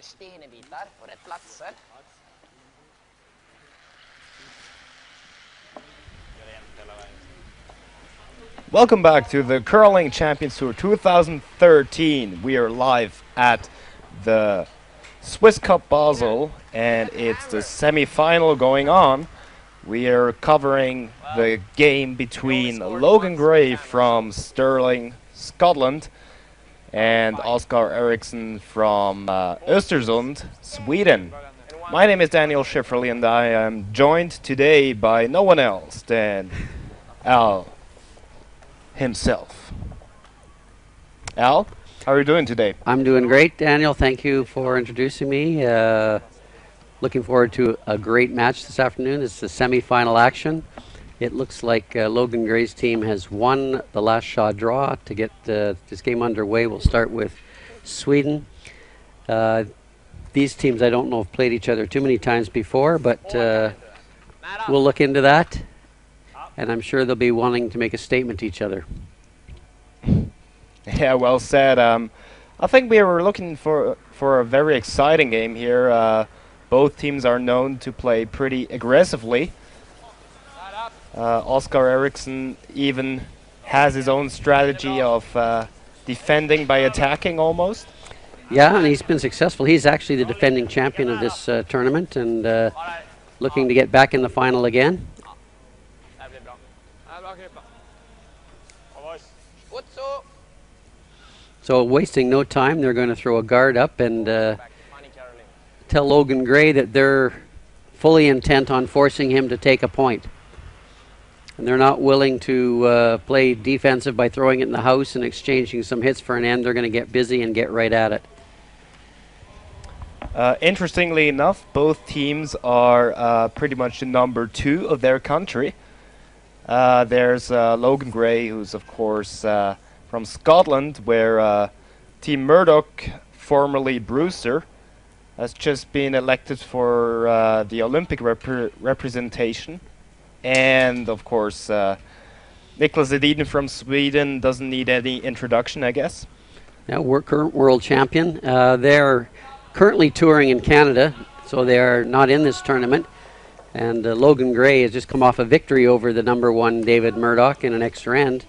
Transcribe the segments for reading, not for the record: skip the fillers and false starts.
stenbitar på rätt platser. Welcome back to the Curling Champions Tour 2013. We are live at the Swisscup Basel, and it's the semi-final going on. We are covering the game between Logan Gray from Stirling, Scotland, and Oskar Eriksson from Östersund, Sweden. My name is Daniel Schifferle, and I am joined today by no one else than Al himself. Al, how are you doing today? I'm doing great, Daniel. Thank you for introducing me. Looking forward to a great match this afternoon. It's the semi-final action. It looks like Logan Gray's team has won the last shot draw. To get this game underway, we'll start with Sweden. These teams, I don't know, have played each other too many times before, but we'll look into that. And I'm sure they'll be wanting to make a statement to each other. Yeah, well said. I think we were looking for a very exciting game here. Both teams are known to play pretty aggressively. Oskar Eriksson even has his own strategy of defending by attacking almost. Yeah, and he's been successful. He's actually the defending champion of this tournament and looking to get back in the final again. So wasting no time, they're going to throw a guard up and tell Logan Gray that they're fully intent on forcing him to take a point. And they're not willing to play defensive by throwing it in the house and exchanging some hits for an end. They're going to get busy and get right at it. Interestingly enough, both teams are pretty much the number 2 of their country. There's Logan Gray, who's of course from Scotland, where Team Murdoch, formerly Brewster, has just been elected for the Olympic representation. And of course, Niklas Edin from Sweden doesn't need any introduction, I guess. Yeah, we're current world champion. They're currently touring in Canada, so they are not in this tournament. And Logan Gray has just come off a victory over the number 1 David Murdoch in an extra end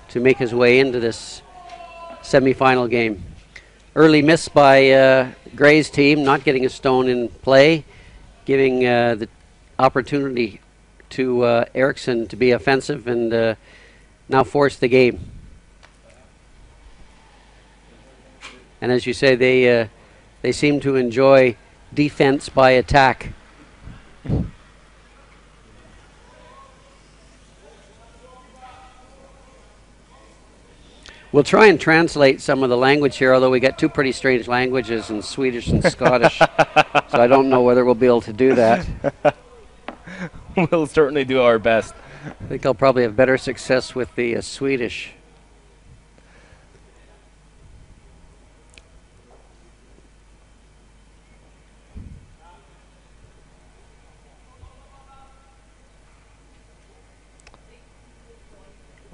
to make his way into this semi-final game. Early miss by Gray's team, not getting a stone in play, giving the opportunity to Eriksson to be offensive and now force the game. And as you say, they seem to enjoy defense by attack. We'll try and translate some of the language here, although we got 2 pretty strange languages in Swedish and Scottish, so I don't know whether we'll be able to do that. We'll certainly do our best. I think I'll probably have better success with the Swedish.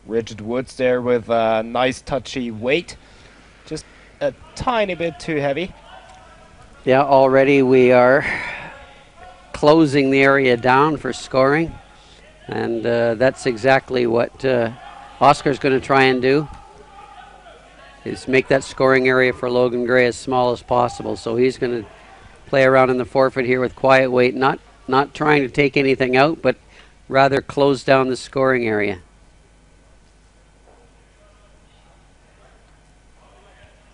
Rigid Woods there with a nice touchy weight. Just a tiny bit too heavy. Yeah, already we are closing the area down for scoring. And that's exactly what Oscar's going to try and do, is make that scoring area for Logan Gray as small as possible. So he's going to play around in the forefort here with quiet weight, not trying to take anything out, but rather close down the scoring area.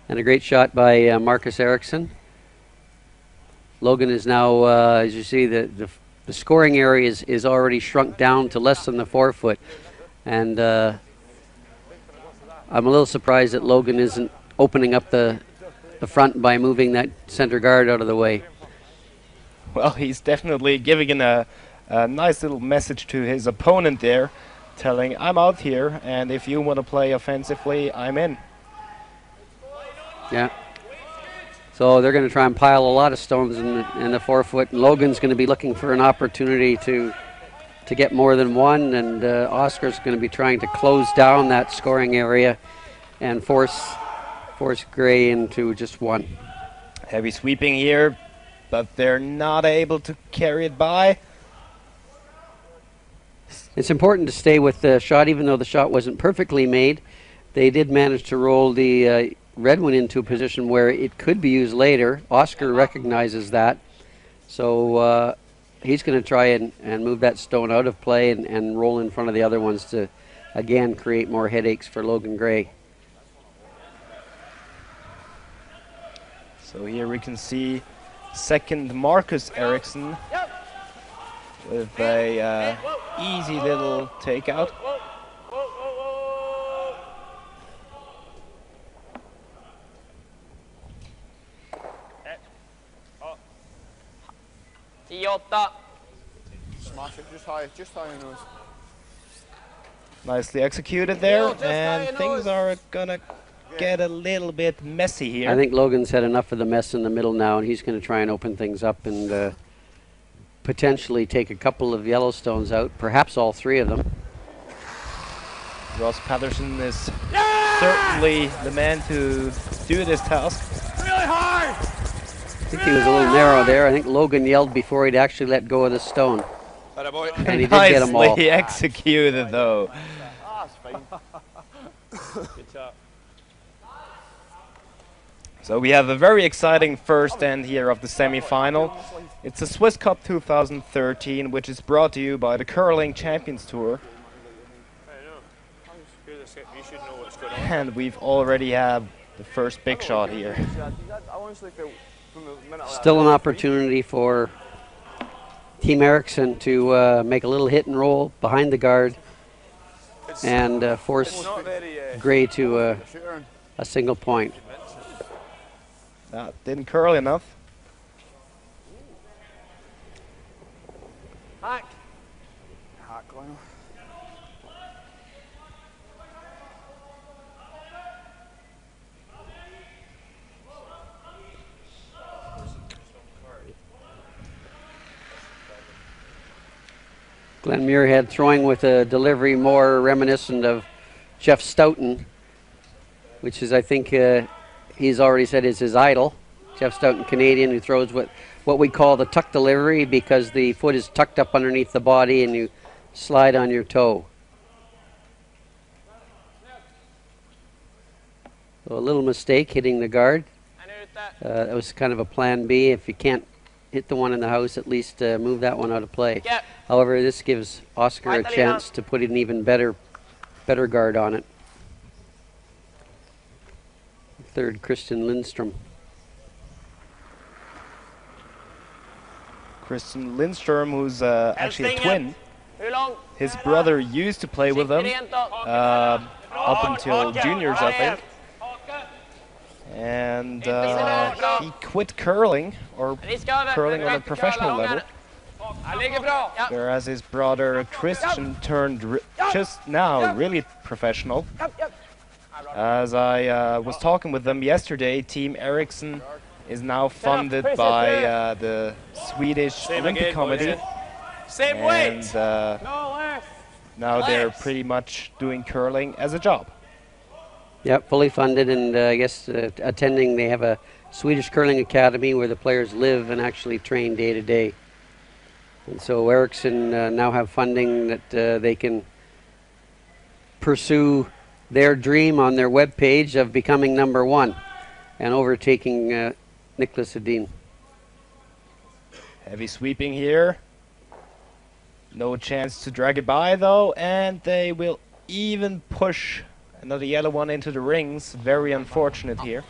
And a great shot by Marcus Eriksson. Logan is now, as you see, the scoring area is already shrunk down to less than the forefoot. And I'm a little surprised that Logan isn't opening up the front by moving that center guard out of the way. Well, he's definitely giving a nice little message to his opponent there, telling, I'm out here, and if you want to play offensively, I'm in. Yeah. So they're going to try and pile a lot of stones in the forefoot, and Logan's going to be looking for an opportunity to get more than one, and Oscar's going to be trying to close down that scoring area and force Gray into just one. Heavy sweeping here, but they're not able to carry it by. It's important to stay with the shot, even though the shot wasn't perfectly made. They did manage to roll the red one into a position where it could be used later. Oscar recognizes that. So he's going to try and move that stone out of play and roll in front of the other ones to, again, create more headaches for Logan Gray. So here we can see second Marcus Eriksson with a easy little takeout. Smash it just high your nose. Nicely executed there, and things are gonna get a little bit messy here. I think Logan's had enough of the mess in the middle now, and he's going to try and open things up and potentially take a couple of Yellowstones out, perhaps all three of them. Ross Patterson is certainly the man to do this task. Really hard! I think he was a little narrow there. I think Logan yelled before he'd actually let go of the stone. And he did get them all. Nicely executed, though. Good job. So we have a very exciting first end here of the semi-final. It's the Swisscup 2013, which is brought to you by the Curling Champions Tour. And we've already had the first big shot here. Still an opportunity for Team Eriksson to make a little hit and roll behind the guard and force Gray to a single point. Didn't curl enough. Hack. Glenn Muirhead throwing with a delivery more reminiscent of Jeff Stoughton, which is, I think, he's already said is his idol. Jeff Stoughton, Canadian, who throws what we call the tuck delivery because the foot is tucked up underneath the body and you slide on your toe. So a little mistake hitting the guard. That was kind of a plan B. If you can't hit the one in the house, at least move that one out of play. Yep. However, this gives Oscar a chance to put an even better guard on it. Third, Christian Lindstrom. Christian Lindstrom, who's actually a twin. His brother used to play with them up until juniors, I think. And he quit curling, or curling on a professional level. Whereas his brother Christian turned just now really professional. As I was talking with them yesterday, Team Eriksson is now funded by the Swedish Olympic Committee. And now they're pretty much doing curling as a job. Yep, fully funded, and I guess attending, they have a Swedish curling academy where the players live and actually train day to day. And so Eriksson now have funding that they can pursue their dream on their webpage of becoming #1 and overtaking Nicholas Edin. Heavy sweeping here. No chance to drag it by though, and they will even push another yellow one into the rings. Very unfortunate here.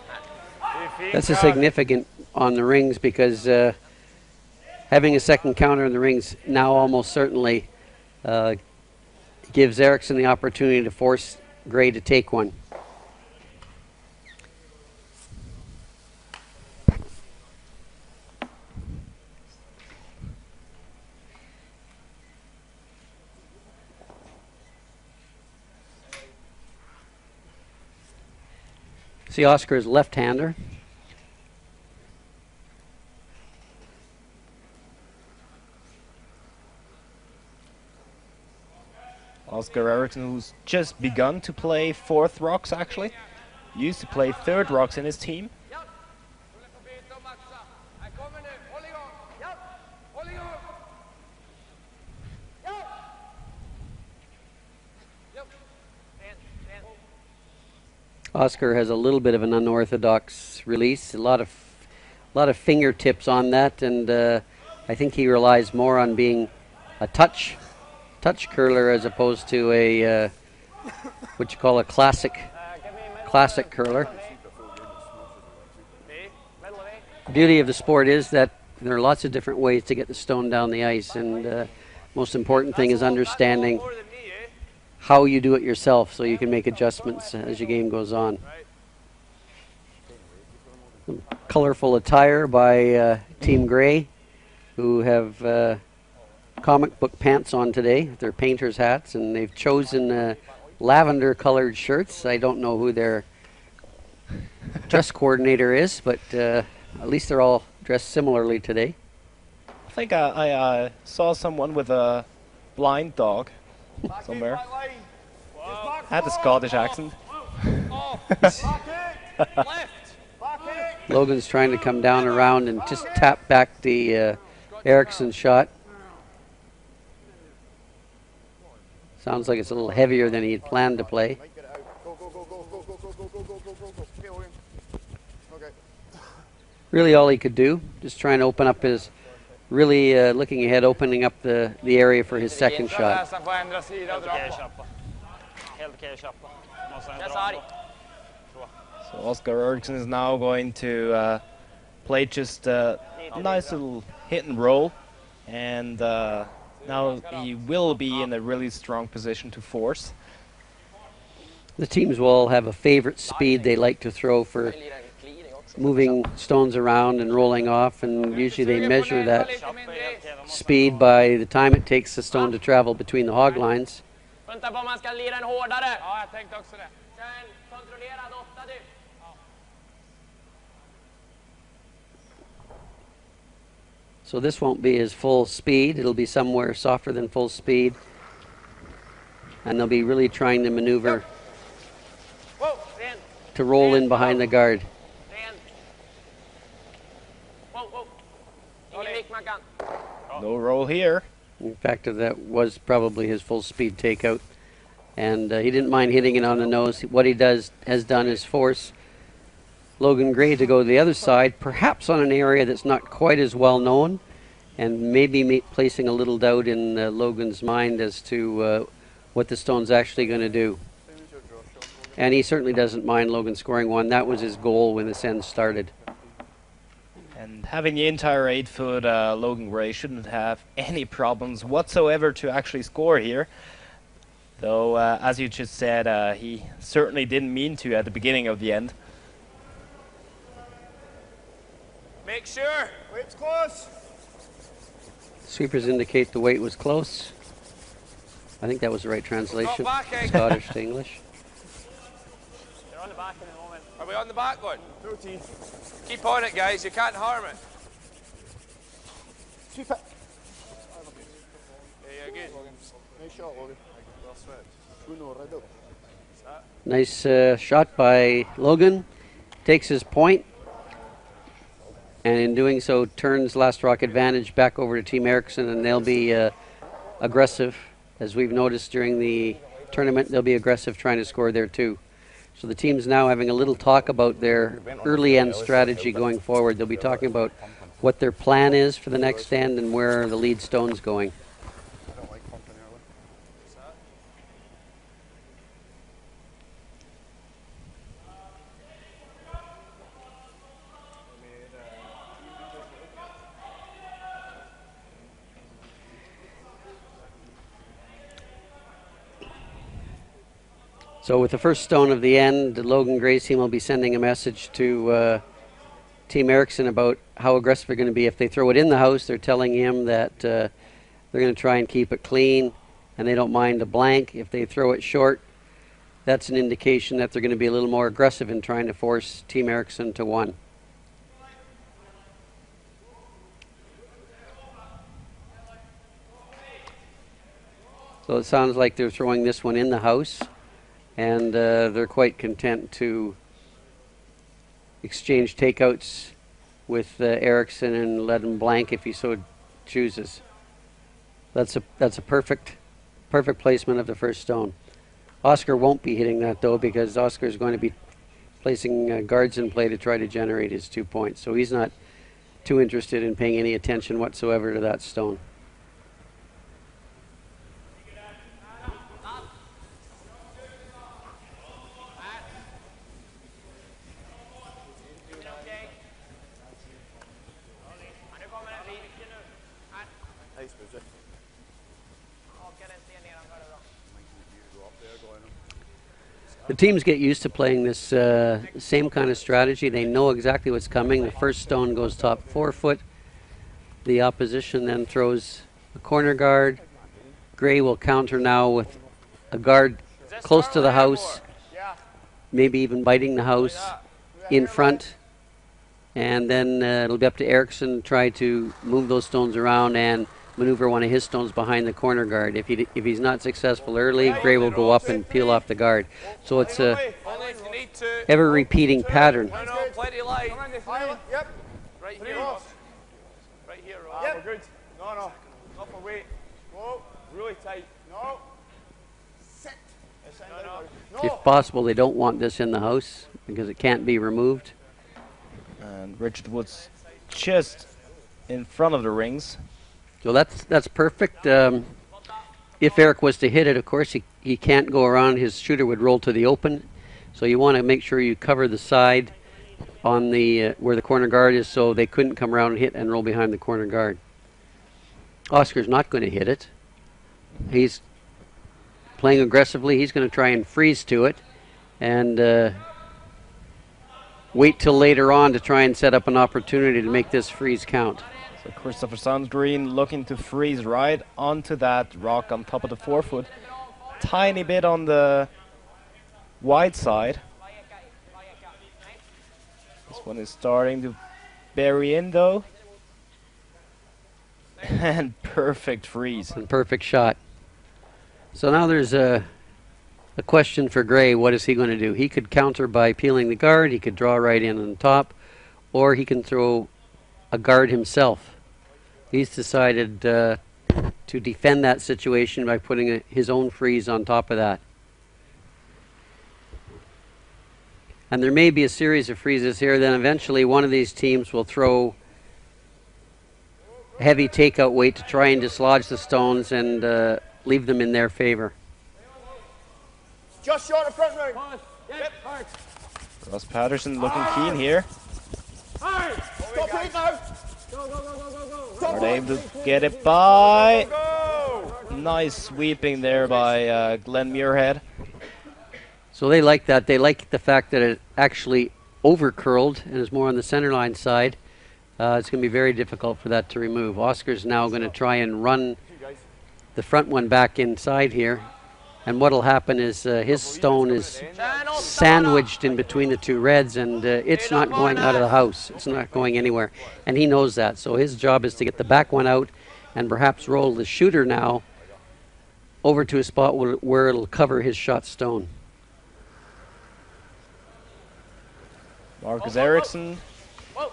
That's a significant on the rings because having a second counter in the rings now almost certainly gives Eriksson the opportunity to force Gray to take one. See, Oscar is left-hander. Oscar Eriksson, who's just begun to play fourth rocks actually. Used to play third rocks in his team. Oscar has a little bit of an unorthodox release, a lot of fingertips on that, and I think he relies more on being a touch curler as opposed to a what you call a classic curler. The beauty of the sport is that there are lots of different ways to get the stone down the ice, and most important thing is understanding how you do it yourself so you can make adjustments as your game goes on. Some colorful attire by Team Gray, who have comic book pants on today. They're painters' hats, and they've chosen lavender colored shirts. I don't know who their dress coordinator is, but at least they're all dressed similarly today. I think I saw someone with a blind dog somewhere. Had a Scottish accent. Logan's trying to come down around and just tap back the Eriksson shot. Sounds like it's a little heavier than he had planned to play. Really all he could do, just trying to open up his, really looking ahead, opening up the area for his second shot. So Oscar Eriksson is now going to play just a nice little hit and roll, and now he will be in a really strong position to force. The teams will all have a favorite speed they like to throw for moving stones around and rolling off, and usually they measure that speed by the time it takes the stone to travel between the hog lines. So this won't be his full speed, it'll be somewhere softer than full speed, and they'll be really trying to maneuver to roll in behind the guard. No roll here. In fact, that was probably his full speed takeout, and he didn't mind hitting it on the nose. What he has done is force Logan Gray to go to the other side, perhaps on an area that's not quite as well known, and maybe placing a little doubt in Logan's mind as to what the stone's actually going to do. And he certainly doesn't mind Logan scoring one. That was his goal when this end started. And having the entire 8-foot Logan Gray shouldn't have any problems whatsoever to actually score here. Though, as you just said, he certainly didn't mean to at the beginning of the end. Make sure. Weight's close. Sweepers indicate the weight was close. I think that was the right translation, Scottish to English. You're on the back in the moment. Are we on the back one? Routine. Keep on it, guys. You can't harm it. Sweep it. Yeah, good. Nice shot, Logan. Nice shot by Logan. Takes his point, and in doing so turns Last Rock advantage back over to Team Eriksson, and they'll be aggressive. As we've noticed during the tournament, they'll be aggressive trying to score there too. So the team's now having a little talk about their early end strategy going forward. They'll be talking about what their plan is for the next end and where the lead stone's going. So with the first stone of the end, Logan Gray's team will be sending a message to Team Eriksson about how aggressive they're going to be. If they throw it in the house, they're telling him that they're going to try and keep it clean, and they don't mind a blank. If they throw it short, that's an indication that they're going to be a little more aggressive in trying to force Team Eriksson to one. So it sounds like they're throwing this one in the house, and they're quite content to exchange takeouts with Eriksson and let him blank if he so chooses. That's a perfect placement of the first stone. Oscar won't be hitting that though, because Oscar is going to be placing guards in play to try to generate his 2 points. So he's not too interested in paying any attention whatsoever to that stone. The teams get used to playing this same kind of strategy. They know exactly what's coming. The first stone goes top 4 foot. The opposition then throws a corner guard. Gray will counter now with a guard close to the house, maybe even biting the house in front. And then it'll be up to Eriksson to try to move those stones around and maneuver one of his stones behind the corner guard. If he's not successful early, Gray will go up and peel off the guard. So it's a ever repeating pattern. Plenty of light. Yep. Right here. Right here, Rob. Yep. We're good. No. Not for weight. Whoa. Really tight. No. Sit. No. If possible, they don't want this in the house because it can't be removed. And Richard Wood's just in front of the rings. So that's perfect. If Eric was to hit it, of course, he can't go around. His shooter would roll to the open. So you want to make sure you cover the side on the where the corner guard is so they couldn't come around and hit and roll behind the corner guard. Oscar's not going to hit it. He's playing aggressively. He's going to try and freeze to it and wait till later on to try and set up an opportunity to make this freeze count. So Christopher Sandgreen looking to freeze right onto that rock on top of the 4 foot. Tiny bit on the wide side. This one is starting to bury in though. And perfect freeze. And perfect shot. So now there's a question for Gray. What is he going to do? He could counter by peeling the guard. He could draw right in on the top. Or he can throw a guard himself. He's decided to defend that situation by putting his own freeze on top of that. And there may be a series of freezes here. Then eventually one of these teams will throw heavy takeout weight to try and dislodge the stones and leave them in their favor. Just short of front row. Yep. Ross Patterson looking keen here. Stop right now. Are they able to get it by? Nice sweeping there by Glenn Muirhead. So they like that. They like the fact that it actually over-curled and is more on the center line side. It's going to be very difficult for that to remove. Oscar's now going to try and run the front one back inside here. And what will happen is his stone is sandwiched in between the two reds, and it's not going out of the house. It's not going anywhere. And he knows that. So his job is to get the back one out and perhaps roll the shooter now over to a spot where it'll cover his shot stone. Marcus Eriksson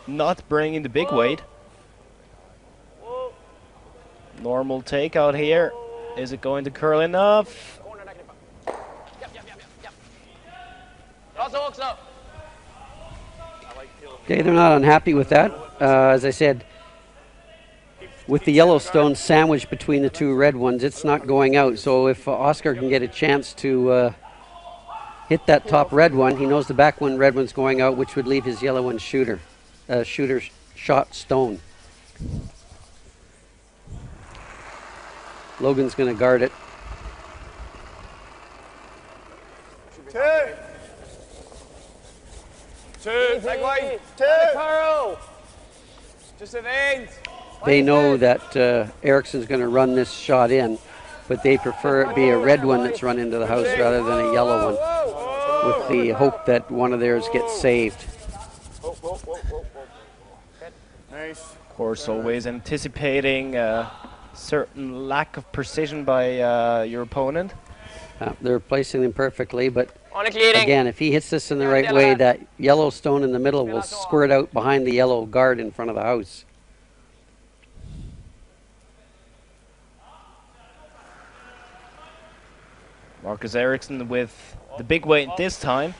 not bringing the big weight. Normal takeout here. Is it going to curl enough? Okay, they're not unhappy with that. As I said, with the yellow stone sandwiched between the two red ones, it's not going out. So if Oscar can get a chance to hit that top red one, he knows the back one red one's going out, which would leave his yellow one shooter shot stone. Logan's going to guard it. Two. Big line. Two. Just at the end. They know that Eriksson's going to run this shot in, but they prefer it be a red one that's run into the house rather than a yellow one, with the hope that one of theirs gets saved. Nice. Of course, always anticipating a certain lack of precision by your opponent. They're placing them perfectly, but again, if he hits this in the right way, that yellow stone in the middle will squirt out behind the yellow guard in front of the house. Marcus Eriksson with the big weight this time.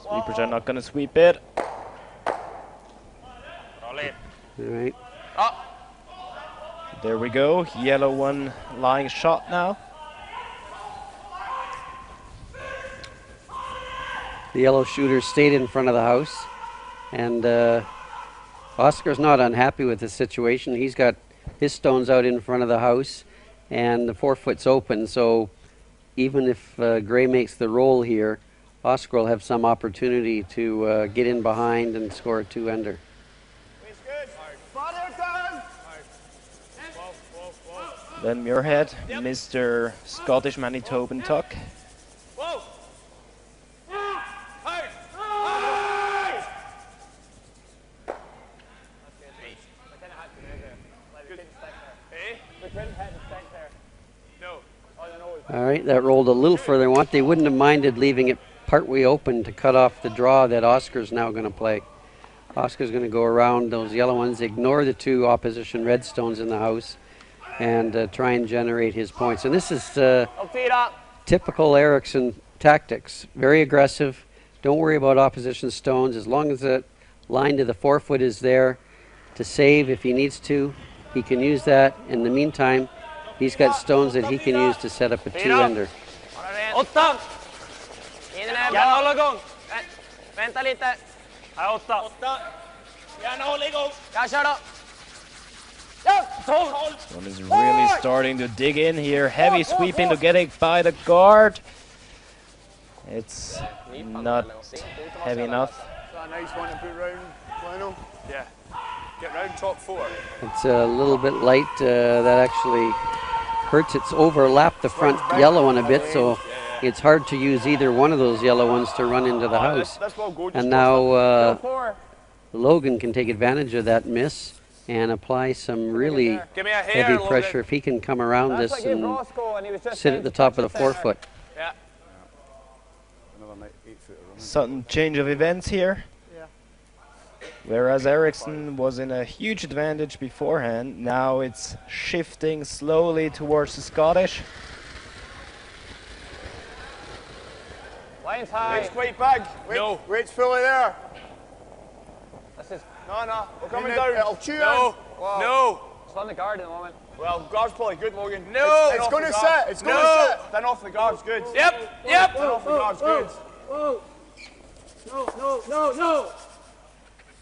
Sweepers are not going to sweep it. All right. There we go. Yellow one lying shot now. The yellow shooter stayed in front of the house, and Oscar's not unhappy with the situation. He's got his stones out in front of the house, and the 4-foot's open, so even if Gray makes the roll here, Oscar will have some opportunity to get in behind and score a 2-ender. Then Muirhead, Mr. Scottish Manitoban Tuck. All right, that rolled a little further than what they wouldn't have minded leaving it partway open to cut off the draw that Oscar's now going to play. Oscar's going to go around those yellow ones, ignore the 2 opposition red stones in the house, and try and generate his points. And this is typical Eriksson tactics. Very aggressive. Don't worry about opposition stones. As long as the line to the 4-foot is there to save if he needs to, he can use that. In the meantime, he's got stones that he can use to set up a 2-ender. One is really starting to dig in here. Heavy sweeping to get it by the guard. It's not heavy enough. Nice one to put round, final. Yeah. Get round top 4. It's a little bit light. That actually hurts. It's overlapped the front yellow one a bit, so it's hard to use either one of those yellow ones to run into the house. And now Logan can take advantage of that miss and apply some really heavy pressure if he can come around this and sit at the top of the 4-foot. Yeah. Sudden change of events here. Whereas Eriksson was in a huge advantage beforehand, now it's shifting slowly towards the Scottish. Line's high. Wait's quite big. No. Wait's fully there. No. We're coming down. It'll chew in. No. It's on the guard at the moment. Well, guard's probably good, Logan. No. It's going to set. It's going to set. Then off the guard's good. Yep. Then off the guard's good. No.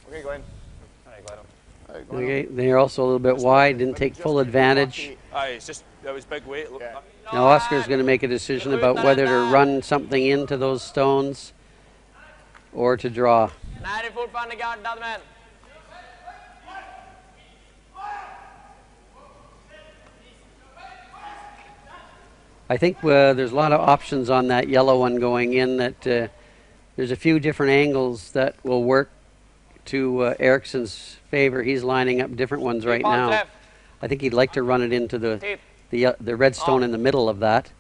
Okay, Glenn. Okay, they're also a little bit wide, didn't take full advantage. It's just, that was big weight. Yeah. Now Oscar's going to make a decision about whether to run something into those stones or to draw. I think there's a lot of options on that yellow one going in, that there's a few different angles that will work to Eriksson's favor. He's lining up different ones right now. I think he'd like to run it into the red stone in the middle of that,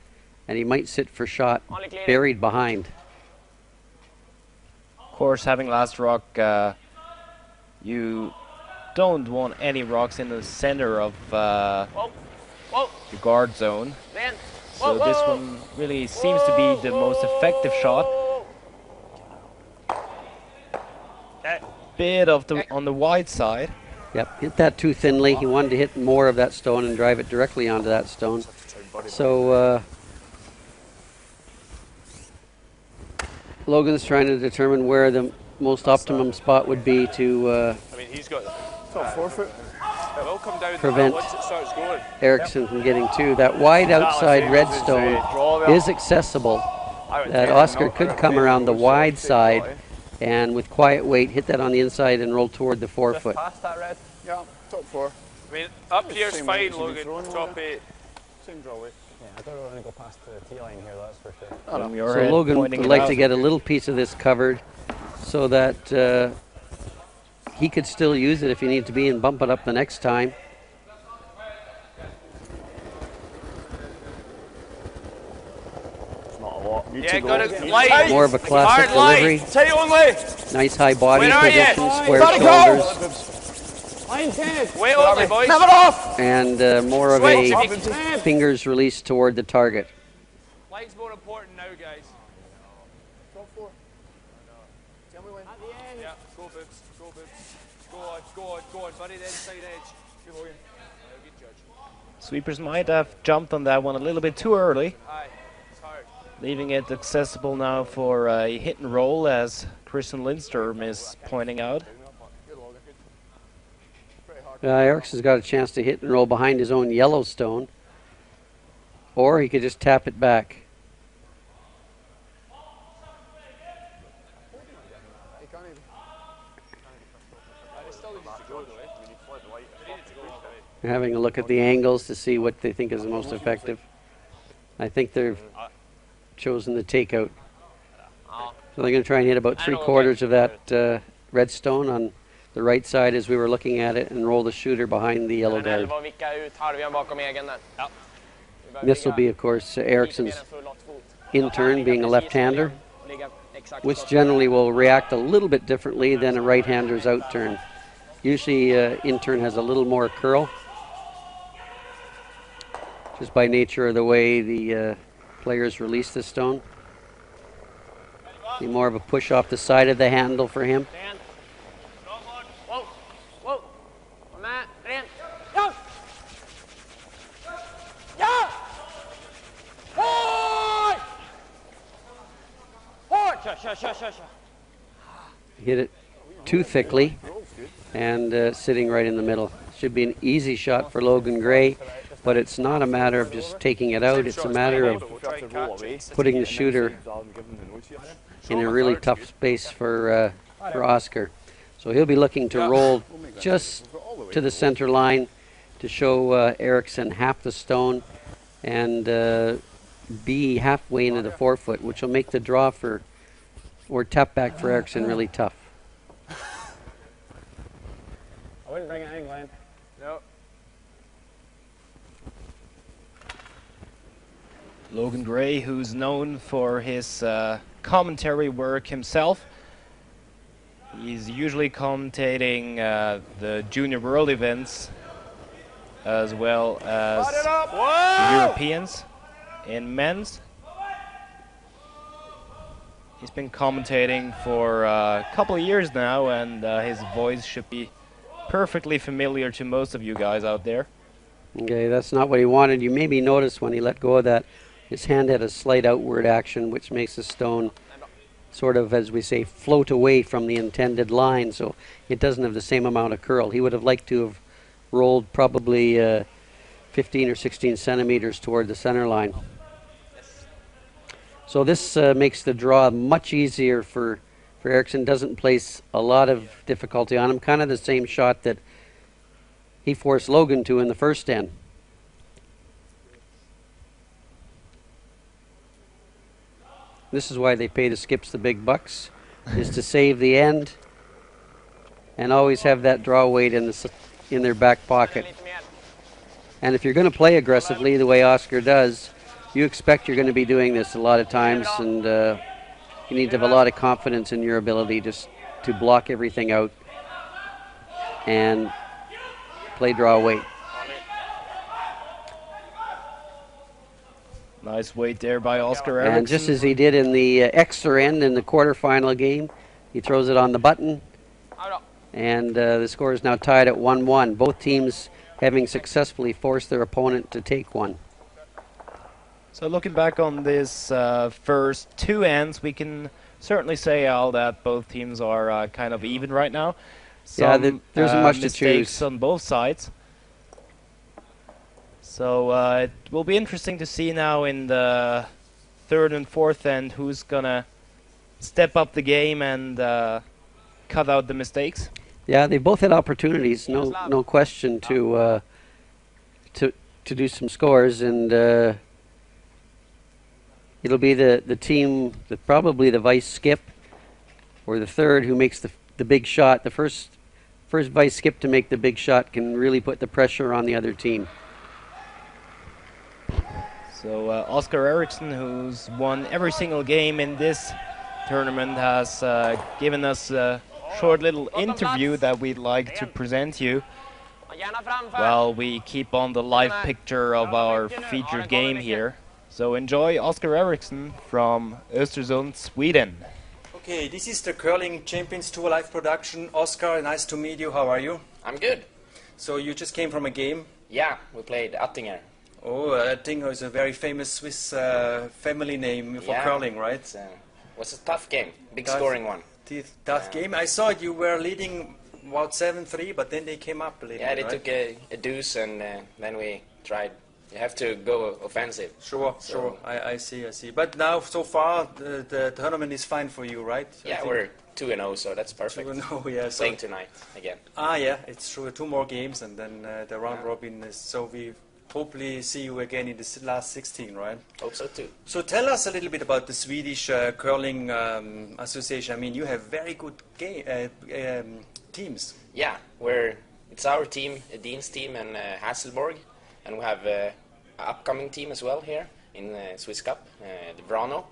and he might sit for shot buried behind. Of course, having last rock, you don't want any rocks in the center of the guard zone. So this one really seems to be the most effective shot. Bit of the on the wide side. Yep, hit that too thinly. He wanted to hit more of that stone and drive it directly onto that stone. So Logan's trying to determine where the most optimum spot would be to I mean, he's got 4-foot. It will come down prevent once it starts going. Eriksson from getting 2. That wide outside red stone is accessible. That Oscar could come around the wide side and with quiet weight hit that on the inside and roll toward the 4-foot. Past that red? Yeah, top 4. I mean, up here's fine, Logan. Top 8. Same draw weight. Yeah, I don't want to go past the T-line here, that's for sure. So Logan would like to get a little piece of this covered so that he could still use it if he needed to be and bump it up the next time. Yeah, got it light. More of a classic delivery. Tight only. Nice high body position, square shoulders. Wait only, boys. Have it off. And more of a fingers released toward the target. Light's more important now, guys. Yeah, go boobs, go boobs. Go on, buddy, the inside edge. Good Logan. Good judge. Sweepers might have jumped on that one a little bit too early, Aye, it's hard. leaving it accessible now for a hit and roll, as Christian Lindstrom is pointing out. Eriksson's got a chance to hit and roll behind his own Yellowstone, or he could just tap it back. They're having a look at the angles to see what they think is the most effective. I think they've chosen the takeout. So they're going to try and hit about 3/4 of that red stone on the right side as we were looking at it, and roll the shooter behind the yellow guard. This will be, of course, Eriksson's in-turn, being a left-hander, which generally will react a little bit differently than a right-hander's out-turn. Usually in-turn has a little more curl, just by nature of the way the players release the stone. Be more of a push off the side of the handle for him. Hit it too thickly and sitting right in the middle. Should be an easy shot for Logan Gray, but it's not a matter of just taking it out. It's a matter of putting the shooter in a really tough space for Oscar. So he'll be looking to roll just to the center line to show Eriksson half the stone and be halfway into the forefoot, which will make the draw for, or tap back for Eriksson, really tough. I wouldn't bring it in, Glenn. No. Logan Gray, who's known for his commentary work himself. He's usually commentating the Junior World events as well as the Europeans in men's. He's been commentating for a couple of years now, and his voice should be perfectly familiar to most of you guys out there. Okay, that's not what he wanted. You maybe noticed when he let go of that, his hand had a slight outward action, which makes the stone sort of, as we say, float away from the intended line, so it doesn't have the same amount of curl. He would have liked to have rolled probably 15 or 16 centimeters toward the center line. So this makes the draw much easier for Eriksson. Doesn't place a lot of difficulty on him. Kind of the same shot that he forced Logan to in the first end. This is why they pay the skips the big bucks, is to save the end and always have that draw weight in their back pocket. And if you're going to play aggressively the way Oscar does, you expect you're going to be doing this a lot of times, and you need to have a lot of confidence in your ability just to block everything out and play draw weight. Nice weight there by Oscar Eriksson. And just as he did in the extra end in the quarterfinal game, he throws it on the button, and the score is now tied at 1-1. Both teams having successfully forced their opponent to take one. So looking back on this first two ends, we can certainly say, Al, that both teams are kind of even right now. Yeah, there isn't much to mistakes choose on both sides. So it will be interesting to see now in the third and fourth end who's gonna step up the game and cut out the mistakes. Yeah, they both had opportunities, no question, to do some scores, and it'll be the team, probably the vice skip or the third, who makes the big shot. The first vice skip to make the big shot can really put the pressure on the other team. So Oscar Eriksson, who's won every single game in this tournament, has given us a short little interview that we'd like to present you while we keep on the live picture of our featured game here. So enjoy Oscar Eriksson from Östersund, Sweden. Okay, this is the Curling Champions Tour live production. Oscar, nice to meet you. How are you? I'm good. So you just came from a game? Yeah, we played Attinger. Oh, Attinger is a very famous Swiss family name for curling, right? It was a tough game, big scoring one. Tough game. I saw you were leading about 7-3, but then they came up a little Yeah, bit, they right? took a deuce and then we tried. You have to go offensive. Sure. I see. But now, so far, the tournament is fine for you, right? Yeah, we're 2-0, so that's perfect. 2-0, yeah. So Playing tonight again. yeah, it's true. 2 more games and then the round robin is, so we hopefully see you again in the last 16, right? Hope so too. So tell us a little bit about the Swedish Curling Association. I mean, you have very good teams. Yeah, it's our team, Dean's team and Hasselborg, and we have an upcoming team as well here in Swisscup, the Brano.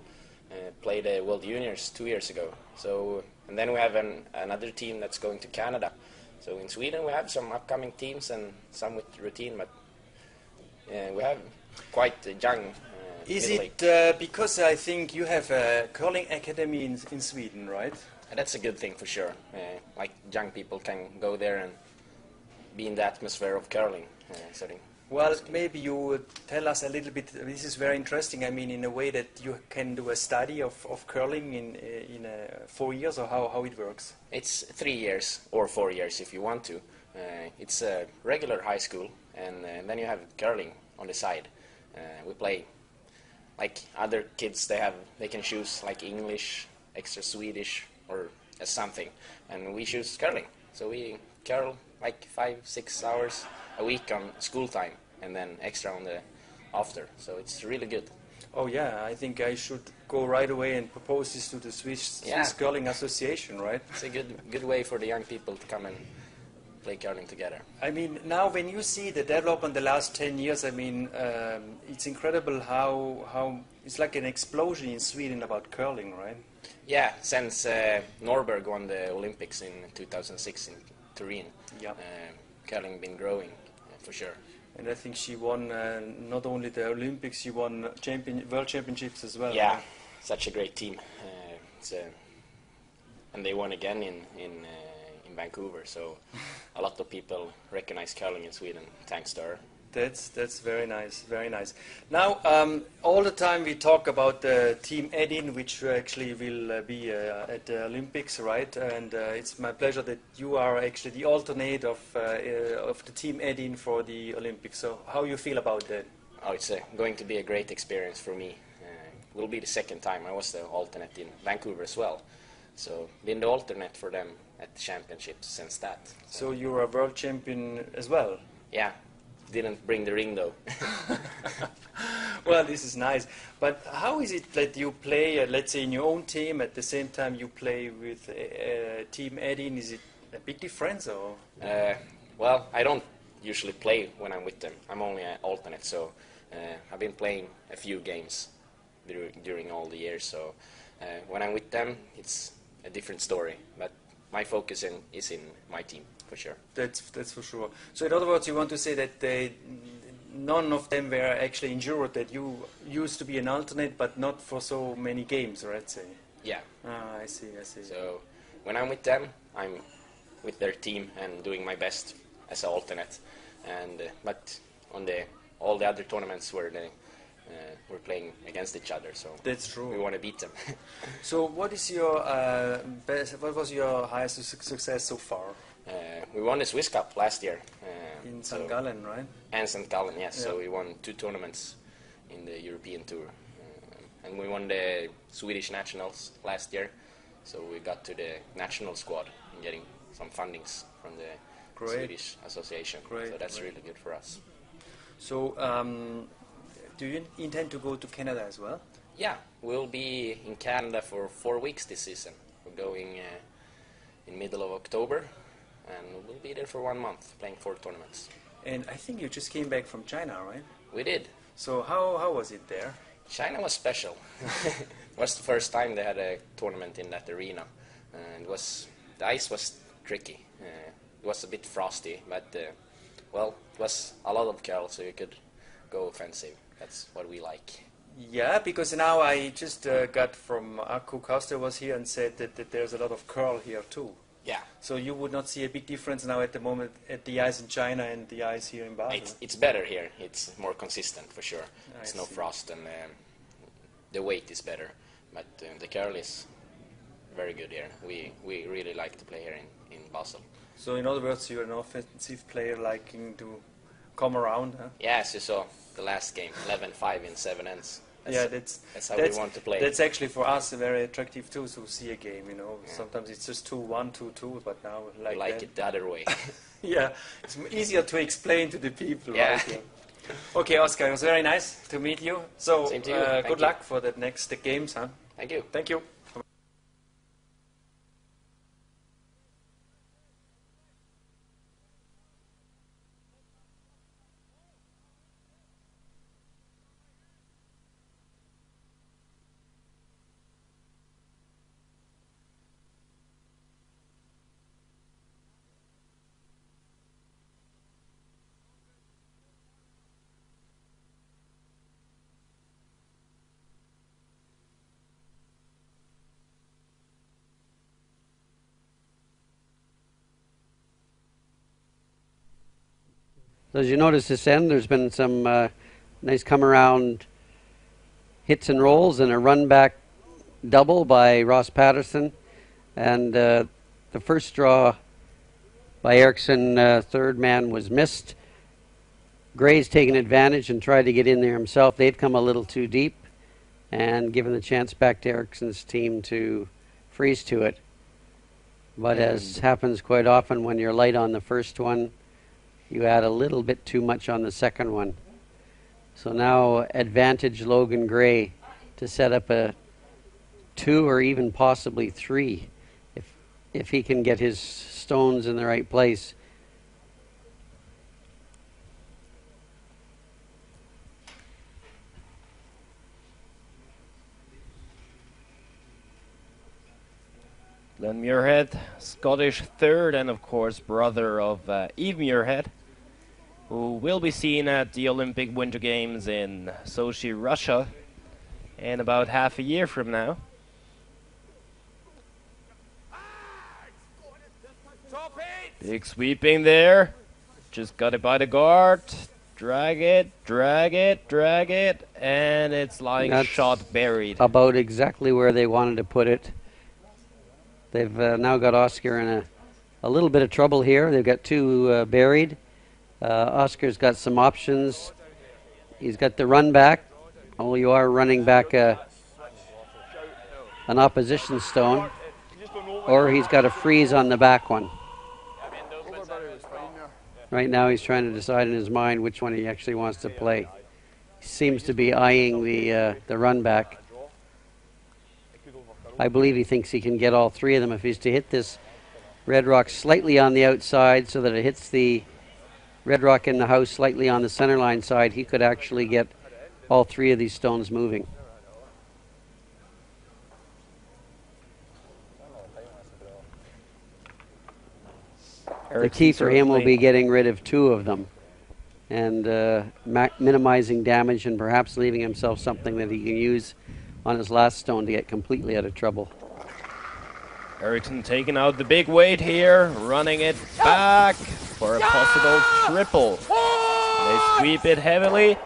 Played World Juniors 2 years ago. So, and then we have another team that's going to Canada. So in Sweden we have some upcoming teams and some with routine, but we have quite a young. Is it because I think you have a curling academy in Sweden, right? And that's a good thing for sure. Like young people can go there and be in the atmosphere of curling. Well, maybe you would tell us a little bit. This is very interesting. I mean, in a way that you can do a study of curling in 4 years, or how it works. It's 3 years or 4 years if you want to. It's a regular high school, and then you have curling on the side. We play like other kids. They can choose like English, extra Swedish, or something, and we choose curling. So we curl like 5-6 hours a week on school time, and then extra on the after. So it's really good. Oh yeah, I think I should go right away and propose this to the Swiss Curling Association, right? It's a good way for the young people to come and play curling together. I mean, now when you see the development the last 10 years, I mean, it's incredible how it's like an explosion in Sweden about curling, right? Yeah, since Norberg won the Olympics in 2006 in Turin, curling been growing for sure. And I think she won not only the Olympics, she won World Championships as well. Yeah, right? Such a great team. And they won again in Vancouver, so a lot of people recognize curling in Sweden thanks to her. That's very nice, very nice. Now, all the time we talk about the Team Edin, which actually will be at the Olympics, right? And it's my pleasure that you are actually the alternate of the Team Edin for the Olympics. So how you feel about that? Oh, it's going to be a great experience for me. It will be the second time. I was the alternate in Vancouver as well. So been the alternate for them at the championships since that. So you're a world champion as well? Yeah. Didn't bring the ring though. Well, this is nice. But how is it that you play, let's say, in your own team at the same time you play with Team Edin? Is it a big difference, or? Well, I don't usually play when I'm with them. I'm only an alternate, so I've been playing a few games during all the years. So when I'm with them, it's a different story. But my focus is in my team. For sure. That's for sure. So in other words, you want to say that none of them were actually injured, that you used to be an alternate, but not for so many games, right? Say. Yeah. I see. So when I'm with them, I'm with their team and doing my best as an alternate. And but on all the other tournaments we're playing against each other, so that's true. We want to beat them. So what is your what was your highest success so far? We won the Swisscup last year. In St. Gallen, right? And St. Gallen, yes. Yeah. So we won 2 tournaments in the European Tour. And we won the Swedish Nationals last year. So we got to the national squad and getting some fundings from the Swedish Association. So that's really good for us. So do you intend to go to Canada as well? Yeah, we'll be in Canada for 4 weeks this season. We're going in middle of October. And we'll be there for 1 month, playing 4 tournaments. And I think you just came back from China, right? We did. So how was it there? China was special. It was the first time they had a tournament in that arena. And the ice was tricky. It was a bit frosty, but well, it was a lot of curl, so you could go offensive. That's what we like. Yeah, because now I just got from Akku Koster was here and said that there's a lot of curl here too. Yeah. So you would not see a big difference now at the moment at the ice in China and the ice here in Basel? It's better here. It's more consistent for sure. It's no see. frost and the weight is better. But the curl is very good here. We really like to play here in Basel. So in other words, you're an offensive player liking to come around, huh? Yeah, as you saw the last game, 11-5 in 7 ends. That's how we want to play. That's actually for us very attractive too to see a game. You know, sometimes it's just 2-1, 2-2, but now we like it the other way. Yeah, it's easier to explain to the people. Yeah. Right? Yeah. Okay, Oscar, it was very nice to meet you. So Same to you. Good luck for the next games, huh? Thank you. Thank you. So as you notice this end, there's been some nice come around hits and rolls and a run back double by Ross Patterson. And the first draw by Eriksson, third man, was missed. Gray's taken advantage and tried to get in there himself. They'd come a little too deep and given the chance back to Eriksson's team to freeze to it. But as happens quite often when you're light on the first one, you add a little bit too much on the second one. So now advantage Logan Gray to set up a 2 or even possibly 3 if he can get his stones in the right place. Glenn Muirhead, Scottish third, and of course brother of Eve Muirhead, who will be seen at the Olympic Winter Games in Sochi, Russia, in about half a year from now. Big sweeping there. Just got it by the guard. Drag it, drag it, drag it, and it's lying That's shot buried. About exactly where they wanted to put it. They've now got Oscar in a little bit of trouble here. They've got 2 buried. Oscar's got some options. He's got the run back. Oh, you are running back an opposition stone. Or he's got a freeze on the back one. Right now he's trying to decide in his mind which one he actually wants to play. He seems to be eyeing the run back. I believe he thinks he can get all 3 of them if he's to hit this red rock slightly on the outside so that it hits the red rock in the house slightly on the center line side. He could actually get all 3 of these stones moving. The key for him will be getting rid of 2 of them and minimizing damage and perhaps leaving himself something that he can use on his last stone to get completely out of trouble. Eriksson taking out the big weight here, running it back for a possible triple. They sweep it heavily.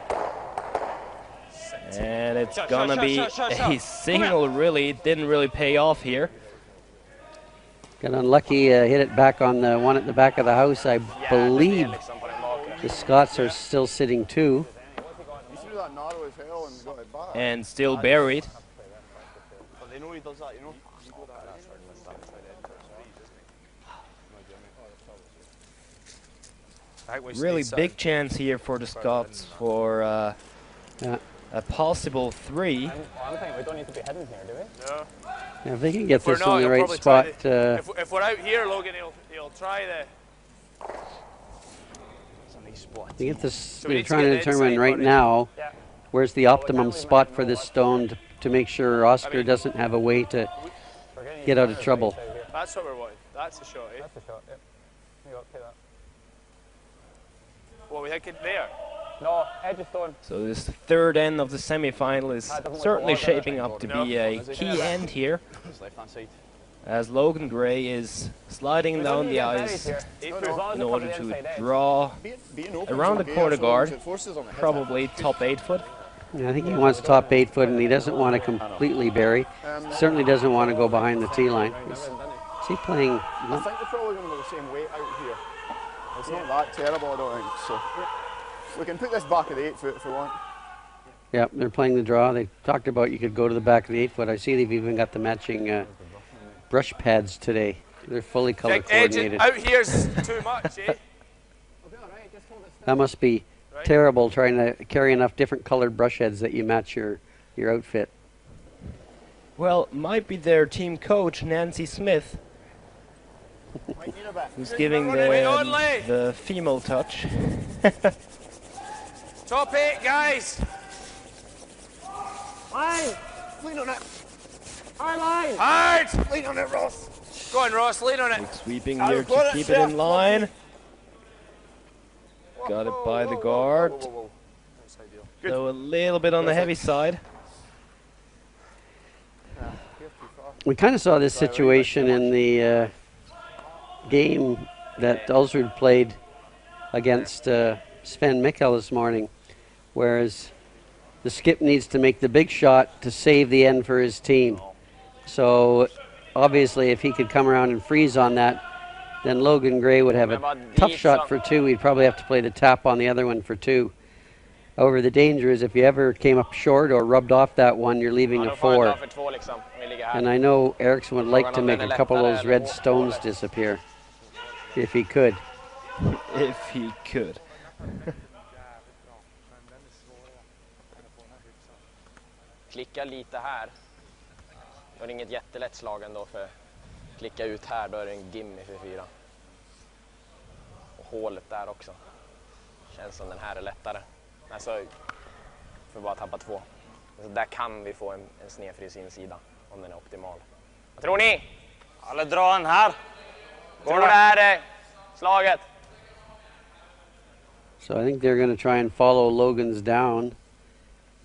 And it's gonna be a single, really. It didn't really pay off here. Got unlucky, hit it back on the one at the back of the house. I believe the Scots are still sitting 2. And still buried. Really big chance here for the Scots for a possible 3. I'm thinking we don't need to be hidden here, do we? No. Yeah, if they can get this in the right spot. If we're out here, Logan, he'll try the... They get this, So we they're need to trying get to the determine inside, right buddy. now Yeah. where's the optimum spot for this stone to make sure Oscar doesn't have a way to get out of trouble. That's what we're wanting. That's a shot, eh? That's a shot, yep. Here you go, take that. What, we think it there? No, edge of stone. So this third end of the semi-final is certainly shaping up to be a key end here, as Logan Gray is sliding down the ice in order to draw around the corner guard, probably top 8 foot. Yeah, I think he wants top 8 foot, and he doesn't want to completely bury. Certainly doesn't want to go behind the tee line. Is he playing? I think they're probably going to go the same weight out here. It's not that terrible, I don't think. So we can put this back at the 8 foot if we want. Yeah, they're playing the draw. They talked about you could go to the back of the 8 foot. I see they've even got the matching brush pads today. They're fully color coordinated. Out here's too much, eh? That must be terrible trying to carry enough different colored brush heads that you match your outfit. Well, might be their team coach, Nancy Smith, who's giving the female touch. Top 8, guys. Line. Lean on it. Hard line. Hard. Lean on it, Ross. Go on, Ross. Lean on it. Big sweeping here to keep it in line. Got it by the guard. So a little bit on the heavy side. We kind of saw this situation in the game that Ulsrud played against Sven Mikkel this morning, whereas the skip needs to make the big shot to save the end for his team. So obviously if he could come around and freeze on that, then Logan Gray would have a tough shot for 2. He'd probably have to play the tap on the other one for 2. However, the danger is if you ever came up short or rubbed off that one, you're leaving a 4. And I know Eriksson would like to make a couple of those red stones disappear, if he could. If he could. Klicka lite här. Då är det inget jättelätt slag ändå, för klicka ut här, då är det en gimme för 4. Och hålet där också. Känns som den här är lättare. Alltså, för bara tappa 2. Så där kan vi få en snedfrys insida, om den är optimal. Vad tror ni? Alla drar den här. Tror det här är slaget? So I think they're going to try and follow Logan's down,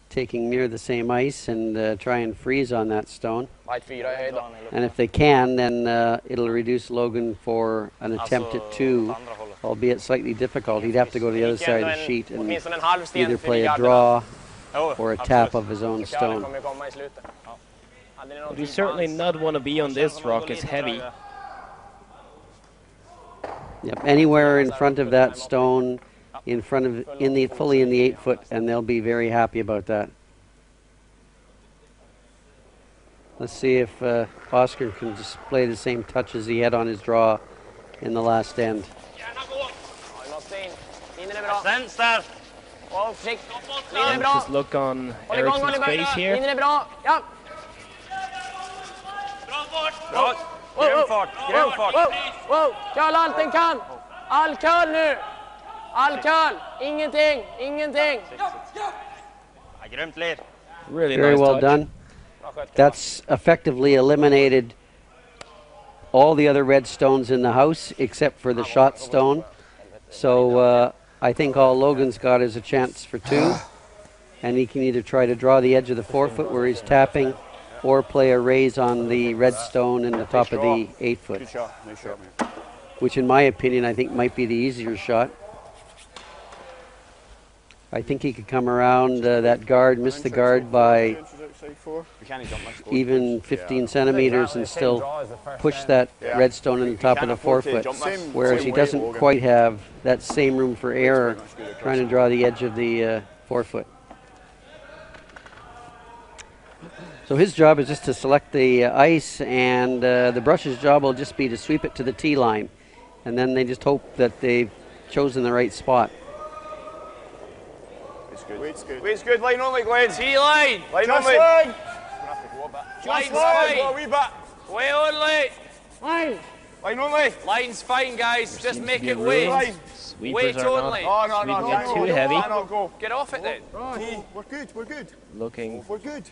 taking near the same ice, and try and freeze on that stone. And if they can, then it'll reduce Logan for an attempt at 2, albeit slightly difficult. He'd have to go to the other side of the sheet and either play a draw or a tap of his own stone. But you certainly not want to be on this rock, it's heavy. Yep, anywhere in front of that stone, fully in the 8 foot, and they'll be very happy about that. Let's see if Oscar can display the same touch as he had on his draw in the last end. Anxious look on Eriksson's face here. Köl allt den kan! All köl nu! All köl! Ingenting! Really very nice well touch. done. That's effectively eliminated all the other red stones in the house except for the shot stone. So I think all Logan's got is a chance for 2, and he can either try to draw the edge of the 4 foot where he's tapping, or play a raise on the red stone in the top of the 8 foot, which in my opinion I think might be the easier shot. I think he could come around that guard, miss the guard by even 15 centimeters and still push that red stone in the top of the 4 foot, whereas he doesn't quite have that same room for error trying to draw the edge of the 4 foot. So his job is just to select the ice, and the brush's job will just be to sweep it to the tee line, and then they just hope that they've chosen the right spot. Weight's good. Weight's good. Line only, Glenn. Tee line. Line only. Line's fine. A wee bit. Way only. Line. Line only. Line's fine, guys. Just make it weight. Weight only. Oh, no. Too heavy. Get off it then. We're good. We're good. Looking We're good.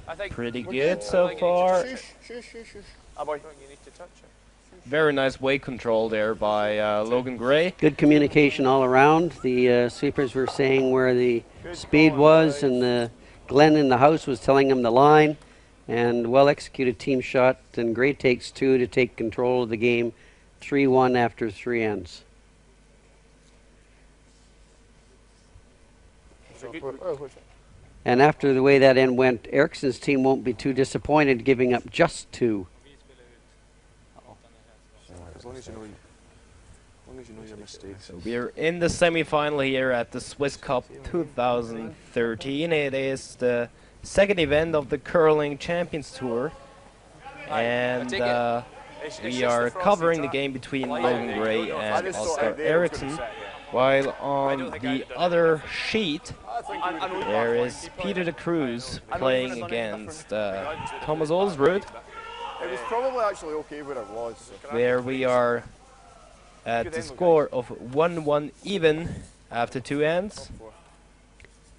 I think pretty good so far. Shush. Ah, boy. You need to touch it. very nice weight control there by Logan Gray. Good communication all around. The sweepers were saying where the speed was, and Glenn in the house was telling him the line. And well-executed team shot, and Gray takes 2 to take control of the game, 3-1 after 3 ends. And after the way that end went, Eriksson's team won't be too disappointed giving up just 2. As long as you know your mistakes. So we're in the semi-final here at the Swisscup 2013. It is the second event of the Curling Champions Tour. And we are covering the game between Logan Gray and Oscar Eriksson. While on the other sheet, there is Peter de Cruz playing against Thomas Olsrud. It was probably actually okay where it was. Where we are at the score of 1-1 even after 2 ends.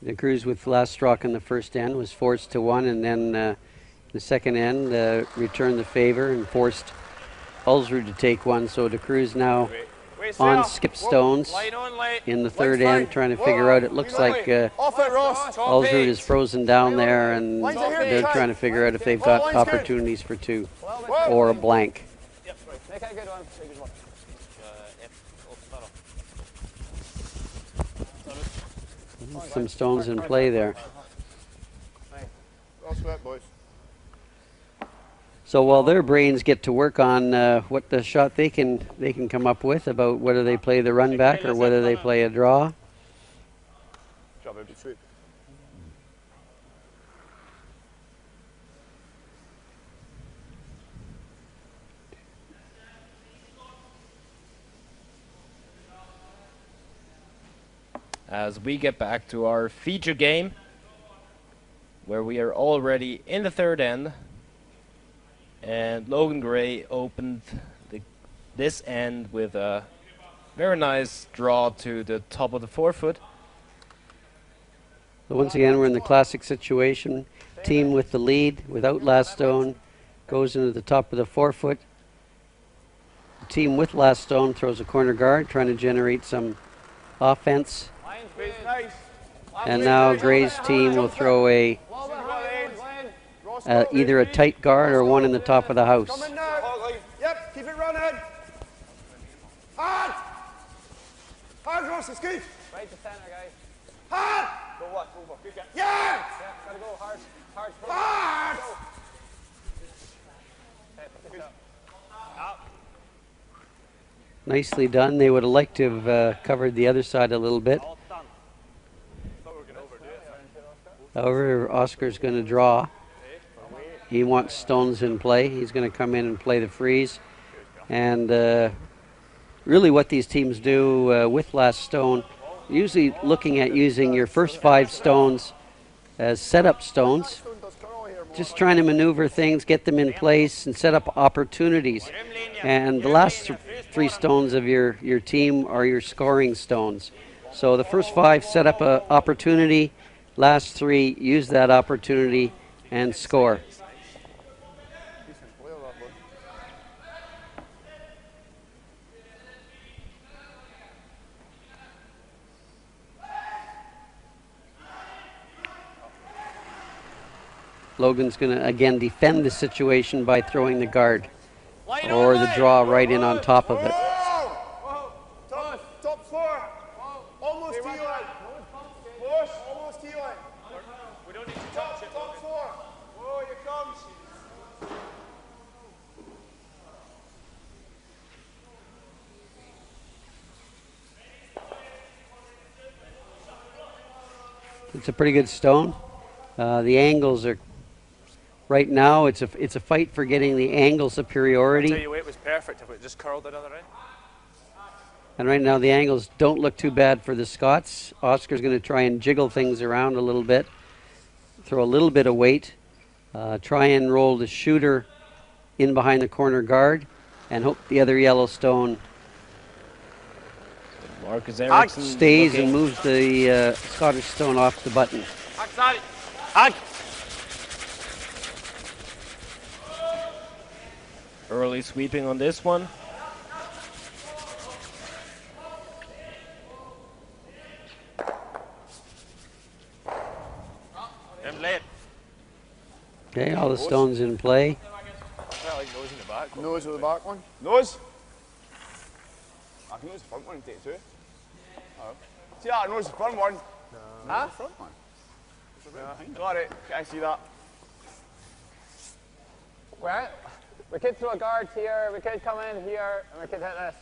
De Cruz with last stroke in the first end was forced to 1, and then the second end returned the favor and forced Olsrud to take 1. So De Cruz now on skip stones in the third end, trying to figure out. It looks like Olsrud is frozen down there, and they're trying to figure out if they've got opportunities for 2 or a blank. Some stones in play there. So while their brains get to work on what the shot they can come up with about whether they play the run back or whether they play a draw. As we get back to our feature game, where we are already in the third end. And Logan Gray opened this end with a very nice draw to the top of the forefoot. So once again, we're in the classic situation. Team with the lead, without last stone, goes into the top of the forefoot. The team with last stone throws a corner guard, trying to generate some offense. And now Gray's team will throw a either a tight guard or one in the top of the house. Yep, keep it running. Hard! Hard, Ross, it's good. Right to center, guys. Hard! Go what? Go. Good guy. Yeah! Gotta go hard. Hard. Hard! Nicely done. They would have liked to have covered the other side a little bit. However, Oscar's going to draw. He wants stones in play. He's going to come in and play the freeze. And really what these teams do with last stone, usually looking at using your first 5 stones as setup stones, just trying to maneuver things, get them in place, and set up opportunities. And the last 3 stones of your team are your scoring stones. So the first 5 set up an opportunity, last 3 use that opportunity and score. Logan's going to again defend the situation by throwing the guard or the draw right in on top of it. Top 4. Almost to you. Push. Almost to you. We don't need to touch it. Top 4. Whoa, here comes. It's a pretty good stone. The angles are right now. It's a fight for getting the angle superiority. I tell you what, it was perfect if it just curled another end. And right now the angles don't look too bad for the Scots. Oscar's going to try and jiggle things around a little bit, throw a little bit of weight, try and roll the shooter in behind the corner guard, and hope the other yellow stone Marcus Eriksson stays and moves the Scottish stone off the button. Early sweeping on this one. Okay, all the stones in play. Nose in the back. Nose of the back one. Nose. I think it was the front one. Take two. Oh. See that? Nose the front one. Huh? The front one. Got it. Can't see that. Well, we could throw a guard here. We could come in here, and we could hit this.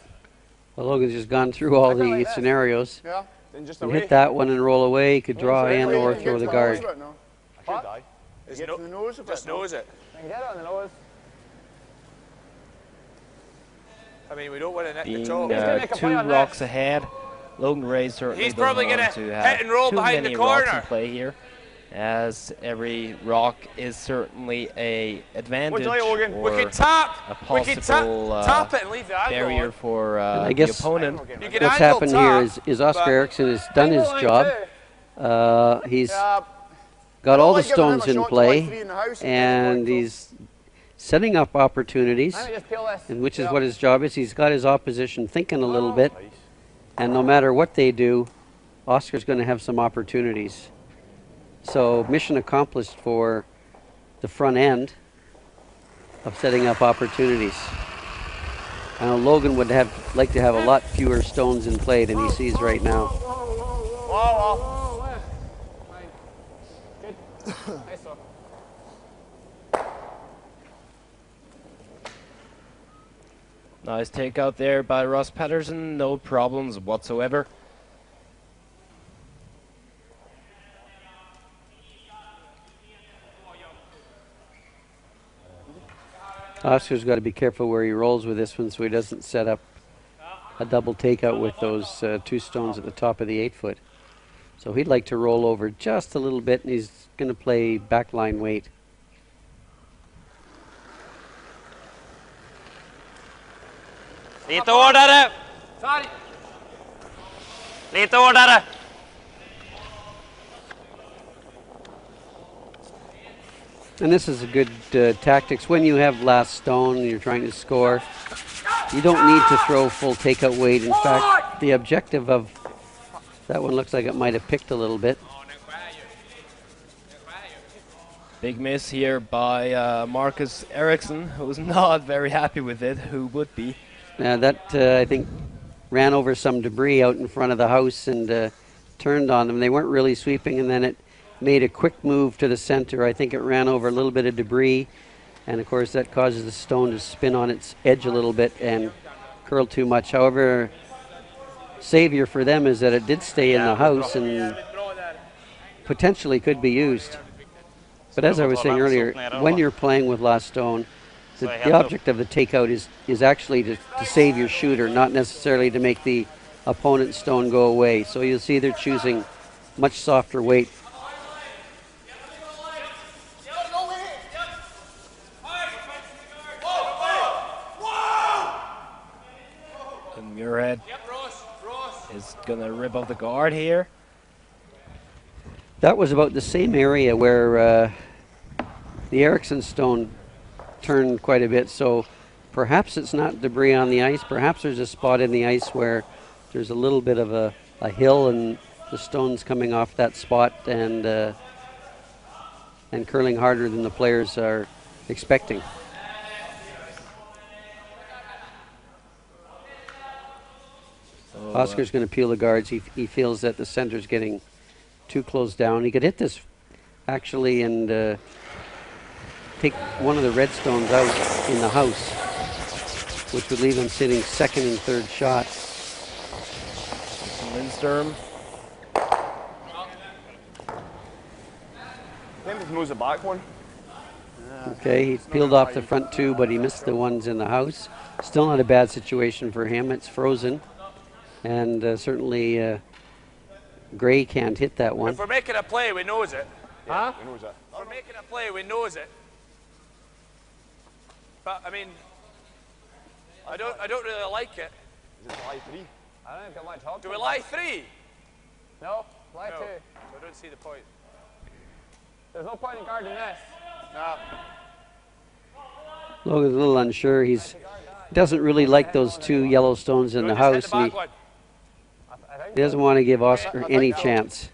Well, Logan's just gone through all the like scenarios. Yeah. Then just Hit that one and roll away. Could draw in or throw the guard. I could die. Is it the nose? Just nose it. I can get it on the nose. I mean, we don't want to net the Being top. 2 rocks ahead, Logan Ray certainly He's probably going gonna to hit have and roll too behind many the rocks in corner. play here, as every rock is certainly a advantage Logan? or We can tap. a possible tap it and leave the angle barrier on. for I the guess opponent. You can what's angle happened tap, here is Oscar Eriksson has done his Angle job. He's got all the stones in play, and he's setting up opportunities, Let me just peel this. and which is what his job is. He's got his opposition thinking a little bit, and no matter what they do, Oscar's going to have some opportunities. So mission accomplished for the front end of setting up opportunities. I know Logan would like to have a lot fewer stones in play than he sees right now. Whoa. Fine. Good. Nice one. Nice takeout there by Ross Patterson, no problems whatsoever. Oscar's got to be careful where he rolls with this one so he doesn't set up a double takeout with those 2 stones at the top of the 8-foot. So he'd like to roll over just a little bit, and he's going to play backline weight. Lite hårdare! Lite hårdare! And this is a good tactics. When you have last stone and you're trying to score, you don't need to throw full takeout weight. In fact, the objective of that one looks like it might have picked a little bit. Big miss here by Marcus Eriksson, who was not very happy with it. Who would be? That, I think, ran over some debris out in front of the house and turned on them. They weren't really sweeping, and then it made a quick move to the center. I think it ran over a little bit of debris, and of course that causes the stone to spin on its edge a little bit and curl too much. However, savior for them is that it did stay in the house and potentially could be used. But as I was saying earlier, when you're playing with last stone, the object of the takeout is actually to save your shooter, not necessarily to make the opponent's stone go away. So you'll see they're choosing much softer weight. And Muirhead is going to rip off the guard here. That was about the same area where the Eriksson stone turned quite a bit, so perhaps it's not debris on the ice. Perhaps there's a spot in the ice where there's a little bit of a hill and the stone's coming off that spot and curling harder than the players are expecting. Oscar's going to peel the guards. He feels that the center's getting too close down. He could hit this actually and take one of the red stones out in the house, which would leave him sitting second and third shot. Lindstrom. Tempest moves the back one. Okay, he peeled off the front 2, but he missed the ones in the house. Still not a bad situation for him. It's frozen, and certainly Gray can't hit that one. If we're making a play, we knows it. Huh? We knows it. If we're making a play, we knows it. But I mean, I don't really like it. Is it lie 3? I don't think I might talk. Do we lie 3? No, lie 2. So I don't see the point. There's no point in guarding this. No. Logan's a little unsure. He doesn't really like those two Yellowstones in the house. He doesn't want to give Oscar any chance.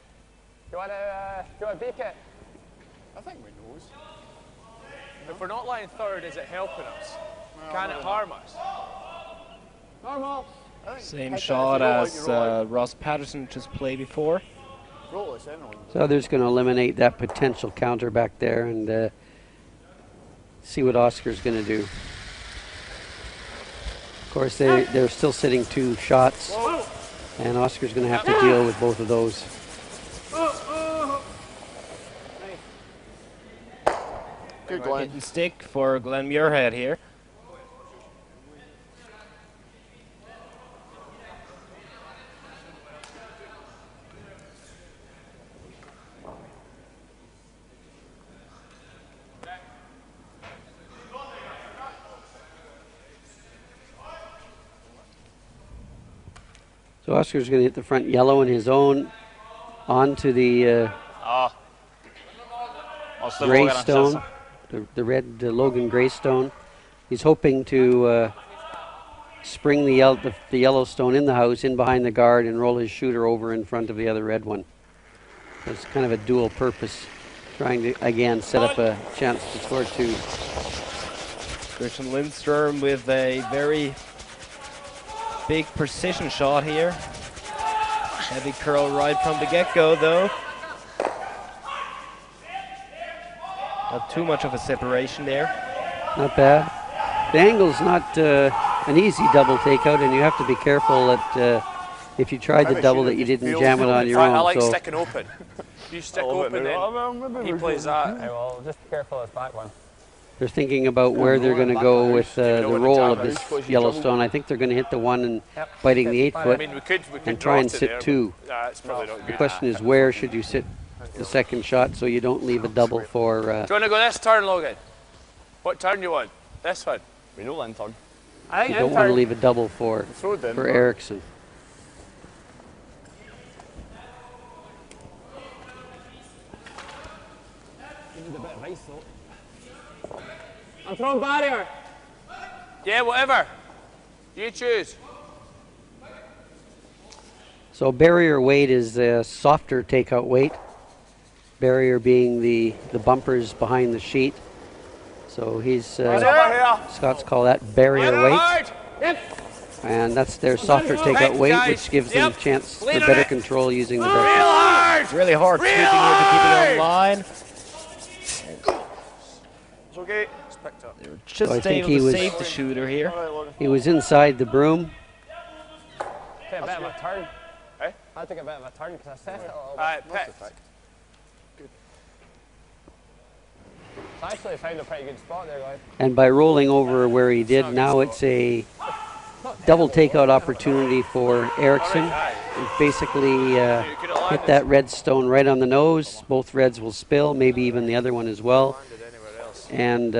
Do you want to beak it? I think we knows. If we're not lying third, is it helping us? Can it harm us? Normal. Same shot as Ross Patterson just played before. So they're just going to eliminate that potential counter back there and see what Oscar's going to do. Of course, they're still sitting 2 shots, and Oscar's going to have to deal with both of those. Good hit and stick for Glenn Muirhead here. So Oscar's going to hit the front yellow in his own onto the gray stone, the red Logan gray stone. He's hoping to spring the yellow stone in the house, in behind the guard, and roll his shooter over in front of the other red one. It's kind of a dual purpose, trying to, again, set up a chance to score 2. Christian Lindstrom with a very big precision shot here. Heavy curl right from the get-go though. Not too much of a separation there. Not bad. The angle's not an easy double takeout, and you have to be careful that if you tried the double that you didn't jam it on your own. I like so sticking open. You stick open, then he plays that. Okay, well, just be careful of this back one. they're thinking about where they're going to go with the roll of this Yellowstone. I think they're going to hit the 1 and biting the 8 foot we could and try and sit there, 2. It's probably not The good. question is, where should you sit the second shot so you don't leave a double for... Do you want to go this turn, Logan? What turn you want? This one? We know land turn. I you think don't want to leave a double for Eriksson. I'm throwing barrier. Yeah, whatever. You choose. So barrier weight is a softer takeout weight. Barrier being the bumpers behind the sheet. So he's Scots call that barrier weight. And that's their softer takeout weight, which gives them a chance for better control using the bumpers. Really hard shooting here to keep it on line. It's okay. They were just So I think able to save the shooter here. He was inside the broom. Take a bit of a turn. I'll take a bit of a turn because I set it all. Pick. I actually found a pretty good spot there, guys. And by rolling over where he did, now it's a double takeout opportunity for Eriksson. Basically hit that red stone right on the nose. Both reds will spill, maybe even the other one as well. And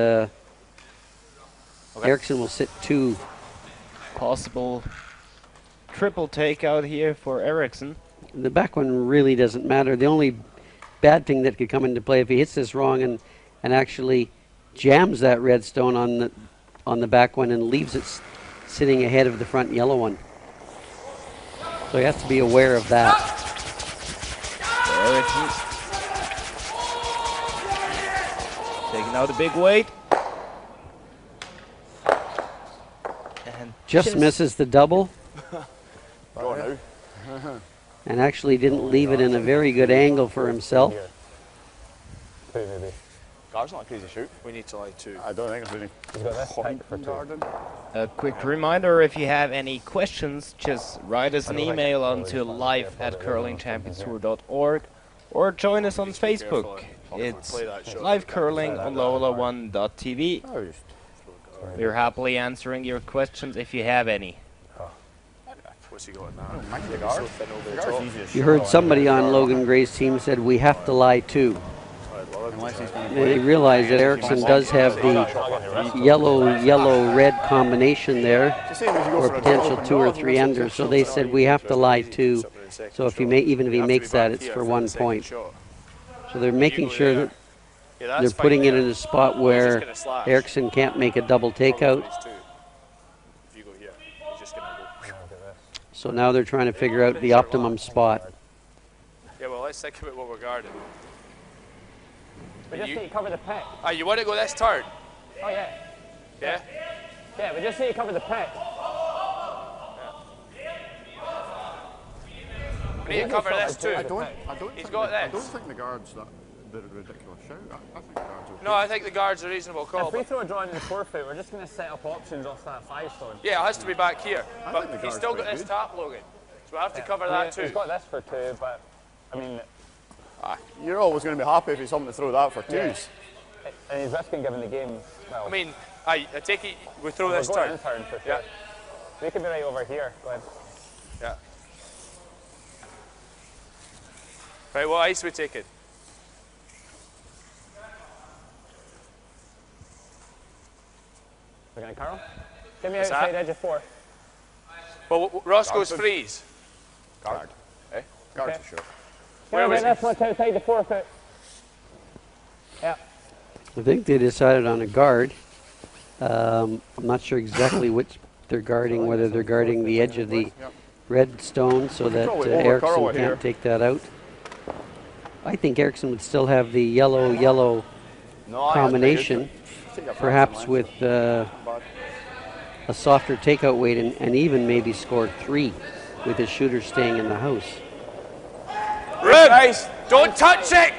Eriksson will sit 2. Possible triple takeout here for Eriksson. The back one really doesn't matter. The only bad thing that could come into play if he hits this wrong and actually jams that red stone on the back one and leaves it sitting ahead of the front yellow one. So he has to be aware of that. Eriksson taking out a big weight. And Just misses the double. Go on now. And actually didn't leave it in a very good angle for himself. Guard's not a crazy shoot. We need to lie 2. I don't think it's really. He's got this tight for 2. a quick reminder, if you have any questions, just write us an email on to live@curlingchampionstour.org or join us on Facebook. It's live curling on Lola1.tv. We're happily answering your questions if you have any. What's he got now? You heard somebody on Logan Gray's team said we have to lie 2. They realize that Eriksson does have the yellow-red combination there, or potential 2 or 3 under. So they said we have to lie 2. So if he even if he makes that, it's for 1 point. So they're making sure that Yeah, they're putting it in a spot where gonna slash. Eriksson can't make a double takeout. If you go here, he's just going to go. So now they're trying to figure out the optimum spot. Yeah, well, let's think about what we're guarding. We just need to cover the pit. You want to go this turn? Oh, yeah. Yeah? Yeah, we just need to cover the pit. We need to cover this too. I don't He's think got I this. don't think the guards that the ridiculous shout. I think the guards okay. No, I think the guard's a reasonable call. If we throw a draw into the forfeit, we're just going to set up options off that 5-stone. Yeah, it has to be back here. I think But the he's guard's still got pretty this good. tap, Logan. So we have to cover that too. He's got this for 2, but, I mean, You're always going to be happy if he's something to throw that for 2s. and he's risking giving the game, well, I mean, I take it, we throw we're this going turn. in turn for 2. Yeah. We could be right over here. Go ahead. Yeah. Right, what ice we taking? We're going to Carl. Give me What's outside that? edge of 4. Well, Roscoe's freeze. Guard. Eh? Guards Okay. for sure. Where was this one outside the forfeit. Yeah. I think they decided on a guard. I'm not sure exactly which they're guarding, whether they're guarding the edge of the red stone so that probably over Eriksson Carl can't here. take that out. I think Eriksson would still have the yellow-yellow No, combination, perhaps with a softer takeout weight and even maybe score 3 with his shooter staying in the house. Rim! Don't touch it!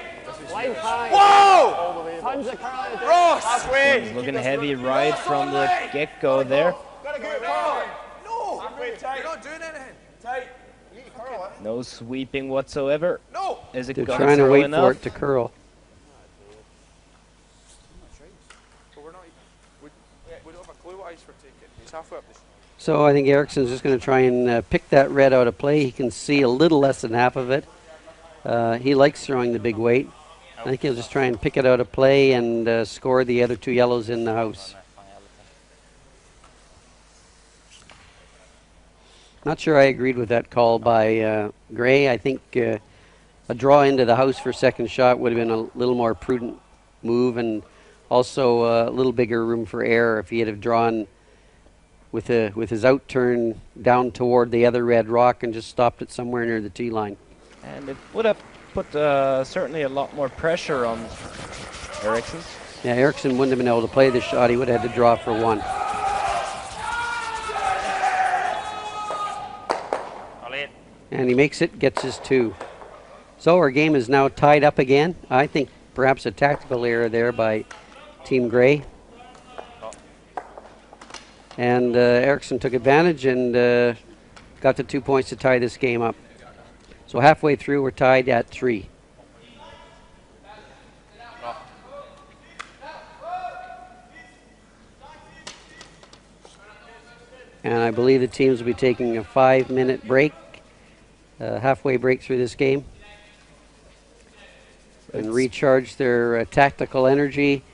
Line high. Whoa! Tons of Carl. Ross! Halfway. He's looking heavy right from the get-go there. Gotta get it forward. No! Halfway tight. You're not doing anything. Tight. No sweeping whatsoever. No! Is it They're gonna trying to throw wait enough? for it to curl. But we're not. We don't have a clue what ice we're taking. He's halfway up this. So I think Eriksson's just going to try and pick that red out of play. He can see a little less than half of it. He likes throwing the big weight. I think he'll just try and pick it out of play and score the other 2 yellows in the house. Not sure I agreed with that call by Gray. I think a draw into the house for second shot would have been a little more prudent move and also a little bigger room for error if he had have drawn with his out turn down toward the other red rock and just stopped it somewhere near the tee line. And it would have put certainly a lot more pressure on Eriksson. Yeah, Eriksson wouldn't have been able to play the shot. He would have had to draw for 1. And he makes it, gets his 2. So our game is now tied up again. I think perhaps a tactical error there by Team Gray. And Eriksson took advantage and got the 2 points to tie this game up. So halfway through, we're tied at 3. And I believe the teams will be taking a 5-minute break, halfway break through this game, and recharge their tactical energy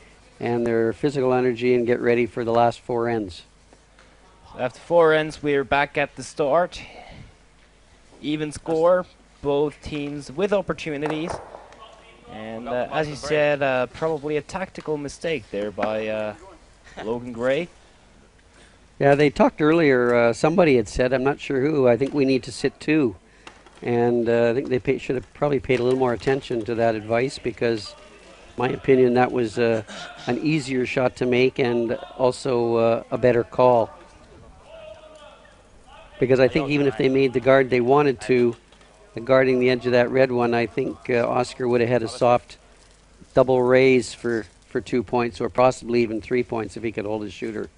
and their physical energy and get ready for the last 4 ends. After 4 ends, we're back at the start. Even score, both teams with opportunities. And as you said, probably a tactical mistake there by Logan Gray. Yeah, they talked earlier, somebody had said, I'm not sure who, I think we need to sit 2. And I think they should have probably paid a little more attention to that advice because, in my opinion, that was an easier shot to make and also a better call. Because I think even if they made the guard they wanted to, guarding the edge of that red one, I think Oscar would have had a soft double raise for 2 points or possibly even 3 points if he could hold his shooter.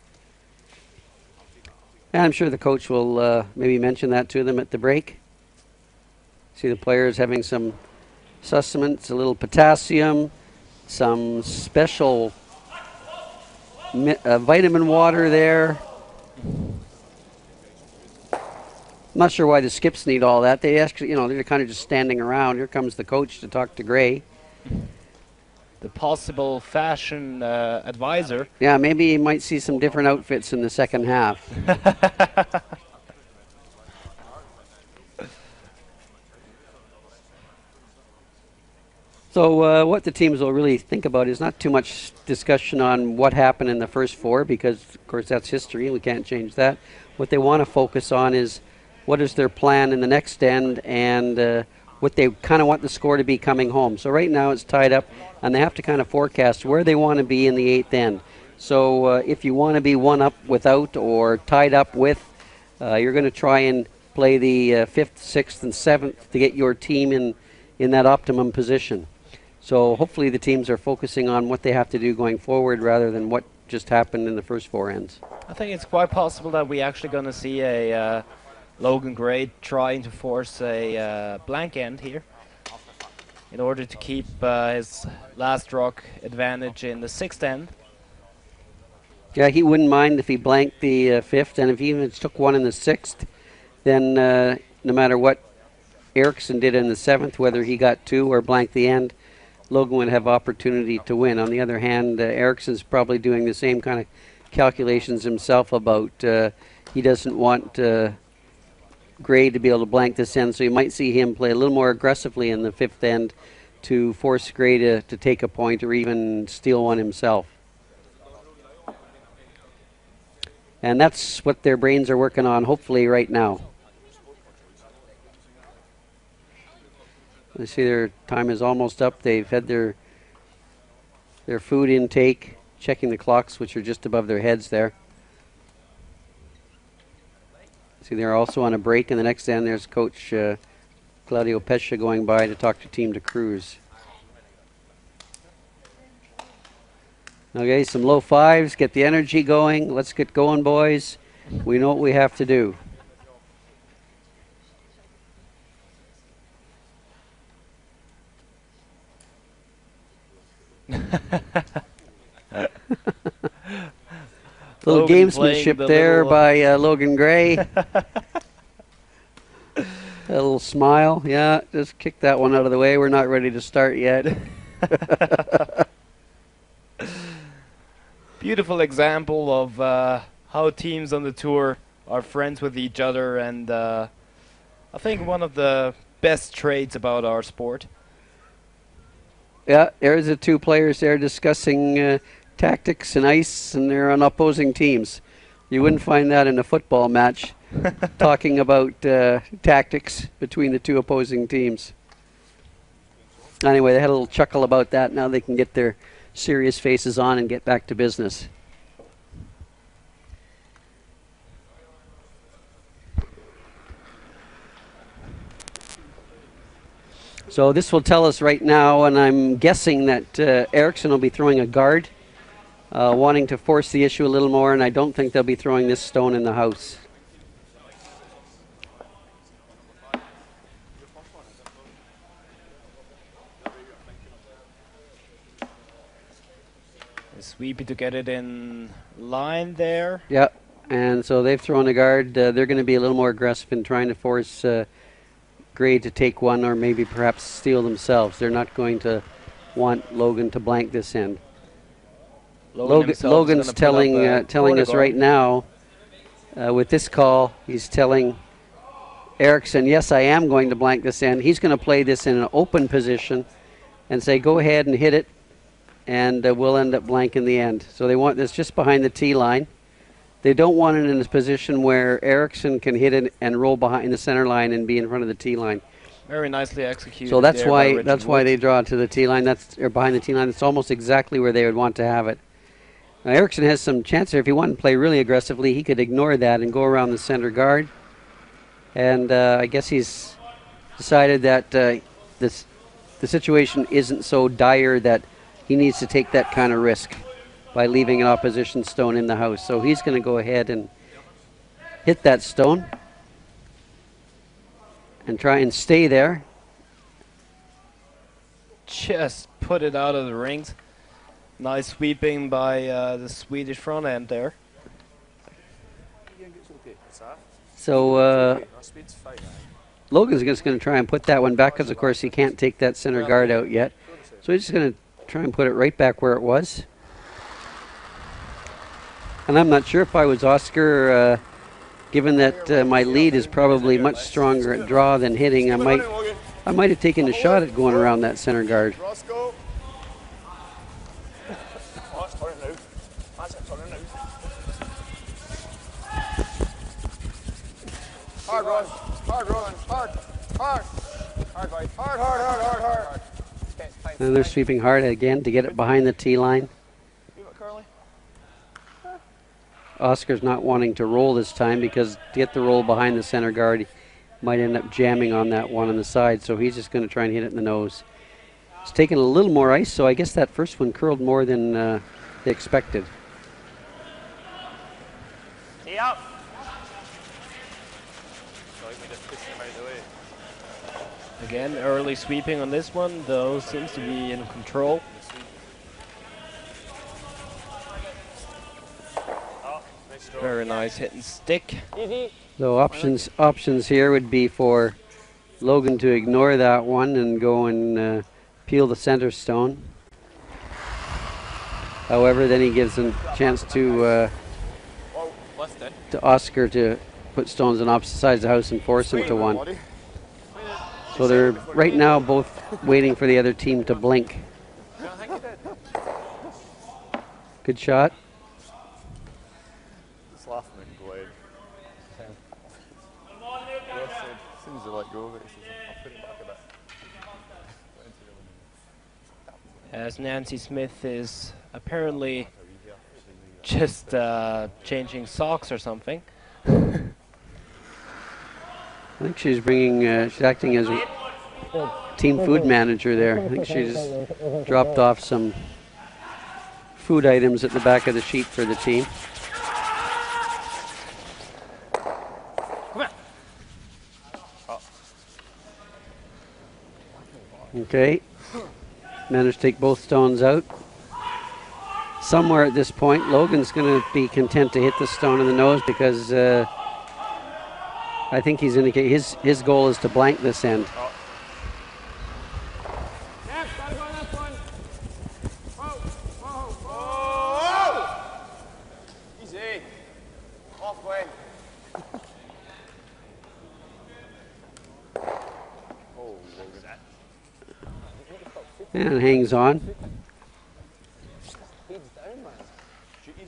And I'm sure the coach will maybe mention that to them at the break. See the players having some sustenance, a little potassium, some special vitamin water there. I'm not sure why the skips need all that. They actually, they're kind of just standing around. Here comes the coach to talk to Gray. The possible fashion advisor. Yeah, maybe you might see some different outfits in the second half. So what the teams will really think about is not too much discussion on what happened in the first 4, because of course that's history and we can't change that. What they want to focus on is what is their plan in the next end, and what they kind of want the score to be coming home. So right now it's tied up, and they have to kind of forecast where they want to be in the 8th end. So if you want to be 1 up without or tied up with, you're going to try and play the 5th, 6th, and 7th to get your team in that optimum position. So hopefully the teams are focusing on what they have to do going forward rather than what just happened in the first 4 ends. I think it's quite possible that we're actually going to see a Logan Gray trying to force a blank end here in order to keep his last rock advantage in the 6th end. Yeah, he wouldn't mind if he blanked the 5th, and if he even took 1 in the 6th, then no matter what Eriksson did in the 7th, whether he got 2 or blanked the end, Logan would have opportunity to win. On the other hand, Eriksson's probably doing the same kind of calculations himself about he doesn't want Gray to be able to blank this end, so you might see him play a little more aggressively in the 5th end to force Gray to take a point or even steal one himself. And that's what their brains are working on, hopefully, right now. I see their time is almost up. They've had their food intake, checking the clocks, which are just above their heads there. See, they're also on a break. In the next end, there's Coach Claudio Pescia going by to talk to Team DeCruz. Okay, some low 5s. Get the energy going. Let's get going, boys. We know what we have to do. Little gamesmanship there by Logan Gray. A little smile. Yeah, just kick that one out of the way. We're not ready to start yet. Beautiful example of how teams on the tour are friends with each other, and I think one of the best traits about our sport. Yeah, there's the 2 players there discussing tactics and ice, and they're on opposing teams. You wouldn't find that in a football match, talking about tactics between the 2 opposing teams. Anyway, they had a little chuckle about that. Now they can get their serious faces on and get back to business. So this will tell us right now, and I'm guessing that Eriksson will be throwing a guard, wanting to force the issue a little more, and I don't think they'll be throwing this stone in the house. Sweepy to get it in line there. Yeah, and so they've thrown a guard. They're going to be a little more aggressive in trying to force Gray to take one or maybe perhaps steal themselves. They're not going to want Logan to blank this end. Logan's telling us right now with this call, he's telling Eriksson, yes, I am going to blank this end. He's going to play this in an open position and say, go ahead and hit it, and we'll end up blanking the end. So they want this just behind the tee line. They don't want it in a position where Eriksson can hit it and roll behind the center line and be in front of the tee line. Very nicely executed. So that's why they draw to the tee line. Or behind the tee line. That's almost exactly where they would want to have it. Now, Eriksson has some chance there. If he wanted to play really aggressively, he could ignore that and go around the center guard. And I guess he's decided that the situation isn't so dire that he needs to take that kind of risk by leaving an opposition stone in the house. So he's going to go ahead and hit that stone and try and stay there. Just put it out of the rings. Nice sweeping by the Swedish front end there. So Logan's just going to try and put that one back because, of course, he can't take that center guard out yet. So he's just going to try and put it right back where it was. And I'm not sure if I was Oscar, given that my lead is probably much stronger at draw than hitting, I I might have taken a shot at going around that center guard. Roscoe. Oh, it's turning now. That's it, turning now. Hard, Ron. Hard, Ron. Hard. Hard. Hard, boy. Hard, hard, hard, hard, hard. And they're sweeping hard again to get it behind the tee line. Oscar's not wanting to roll this time because to get the roll behind the center guard, he might end up jamming on that one on the side, so he's just going to try and hit it in the nose. It's taken a little more ice, so I guess that first one curled more than they expected. Tee up. Again, early sweeping on this one, though seems to be in control. Very nice hit and stick. So options here would be for Logan to ignore that one and go and peel the center stone. However, then he gives a chance to Oscar to put stones on opposite sides of the house and force him to one. So they're right now both waiting for the other team to blink. Good shot. Just laughing and go ahead. As soon as you let go of it, he says, I'll put it back a bit. As Nancy Smith is apparently just changing socks or something. I think she's bringing, she's acting as a team food manager there. I think she's dropped off some food items at the back of the sheet for the team. Okay, managed to take both stones out. Somewhere at this point, Logan's going to be content to hit the stone in the nose because I think he's indicating his goal is to blank this end. Easy. Off way. And hangs on.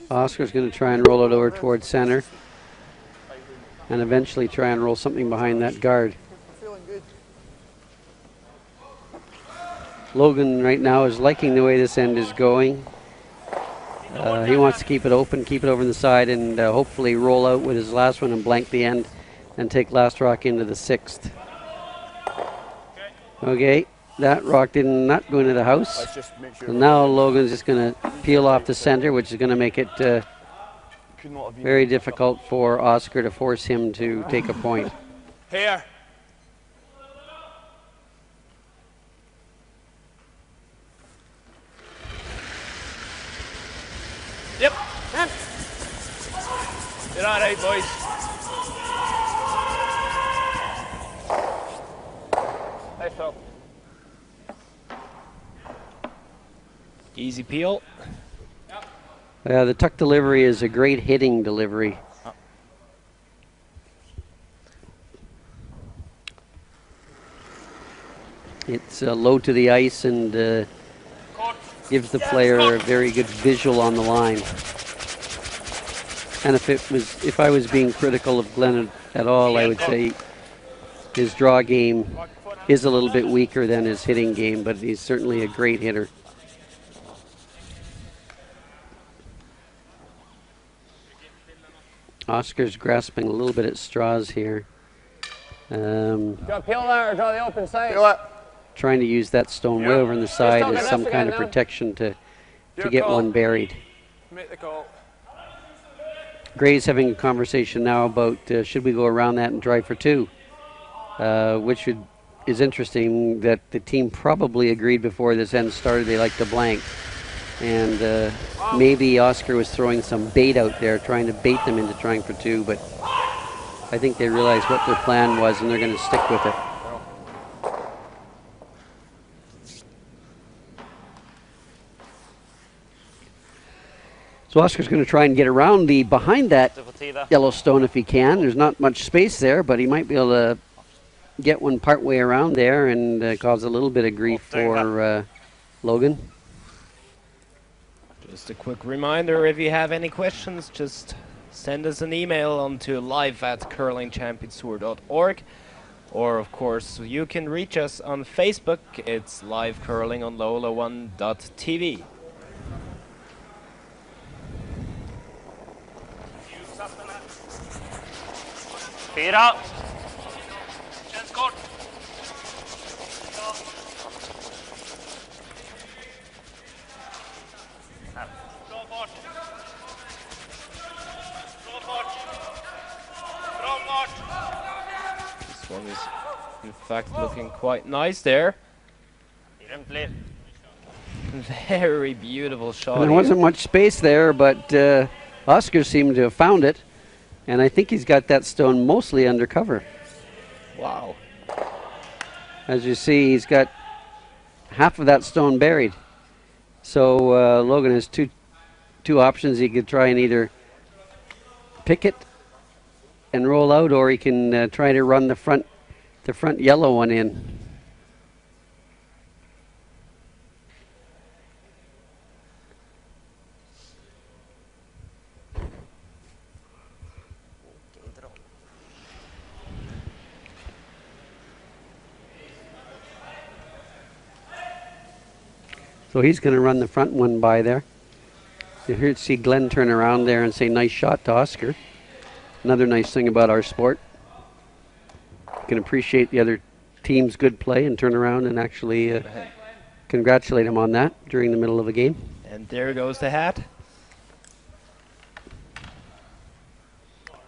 Oscar's going to try and roll it over towards center and eventually try and roll something behind that guard. Logan right now is liking the way this end is going. He wants to keep it open, keep it over on the side, and hopefully roll out with his last one and blank the end and take last rock into the sixth. Okay, that rock did not go into the house. So now Logan's just going to peel off the center, which is going to make it very difficult for Oscar to force him to take a point. Here. Yep. You're all right, boys. Nice throw. Easy peel. The tuck delivery is a great hitting delivery. It's low to the ice and gives the player a very good visual on the line. And if I was being critical of Glenn at all, I would say his draw game is a little bit weaker than his hitting game, but he's certainly a great hitter. Oscar's grasping a little bit at straws here. Do you want to peel that or draw the open side? Peel it. Trying to use that stone way over on the side as some kind of protection to get one buried. Make the call. Gray's having a conversation now about should we go around that and drive for two, which is interesting that the team probably agreed before this end started they like to blank. And maybe Oscar was throwing some bait out there, trying to bait them into trying for two, but I think they realized what their plan was and they're going to stick with it. So Oscar's going to try and get around behind that yellow stone if he can. There's not much space there, but he might be able to get one partway around there and cause a little bit of grief for Logan. Just a quick reminder, if you have any questions, just send us an email on to live@curlingchampionstour.org. Or, of course, you can reach us on Facebook. It's Live Curling on Lola1.tv. Fyra. Känns kort. Bra fart. Bra fart. Bra fart. This one is, in fact, looking quite nice there. Very beautiful shot. And there wasn't much space there, but Oscar seemed to have found it. And I think he's got that stone mostly under cover. Wow. As you see, he's got half of that stone buried. So Logan has two options. He could try and either pick it and roll out, or he can try to run the front yellow one in. So he's going to run the front one by there. You hear see Glenn turn around there and say, "Nice shot to Oscar." Another nice thing about our sport. You can appreciate the other team's good play and turn around and actually congratulate him on that during the middle of a game. And there goes the hat.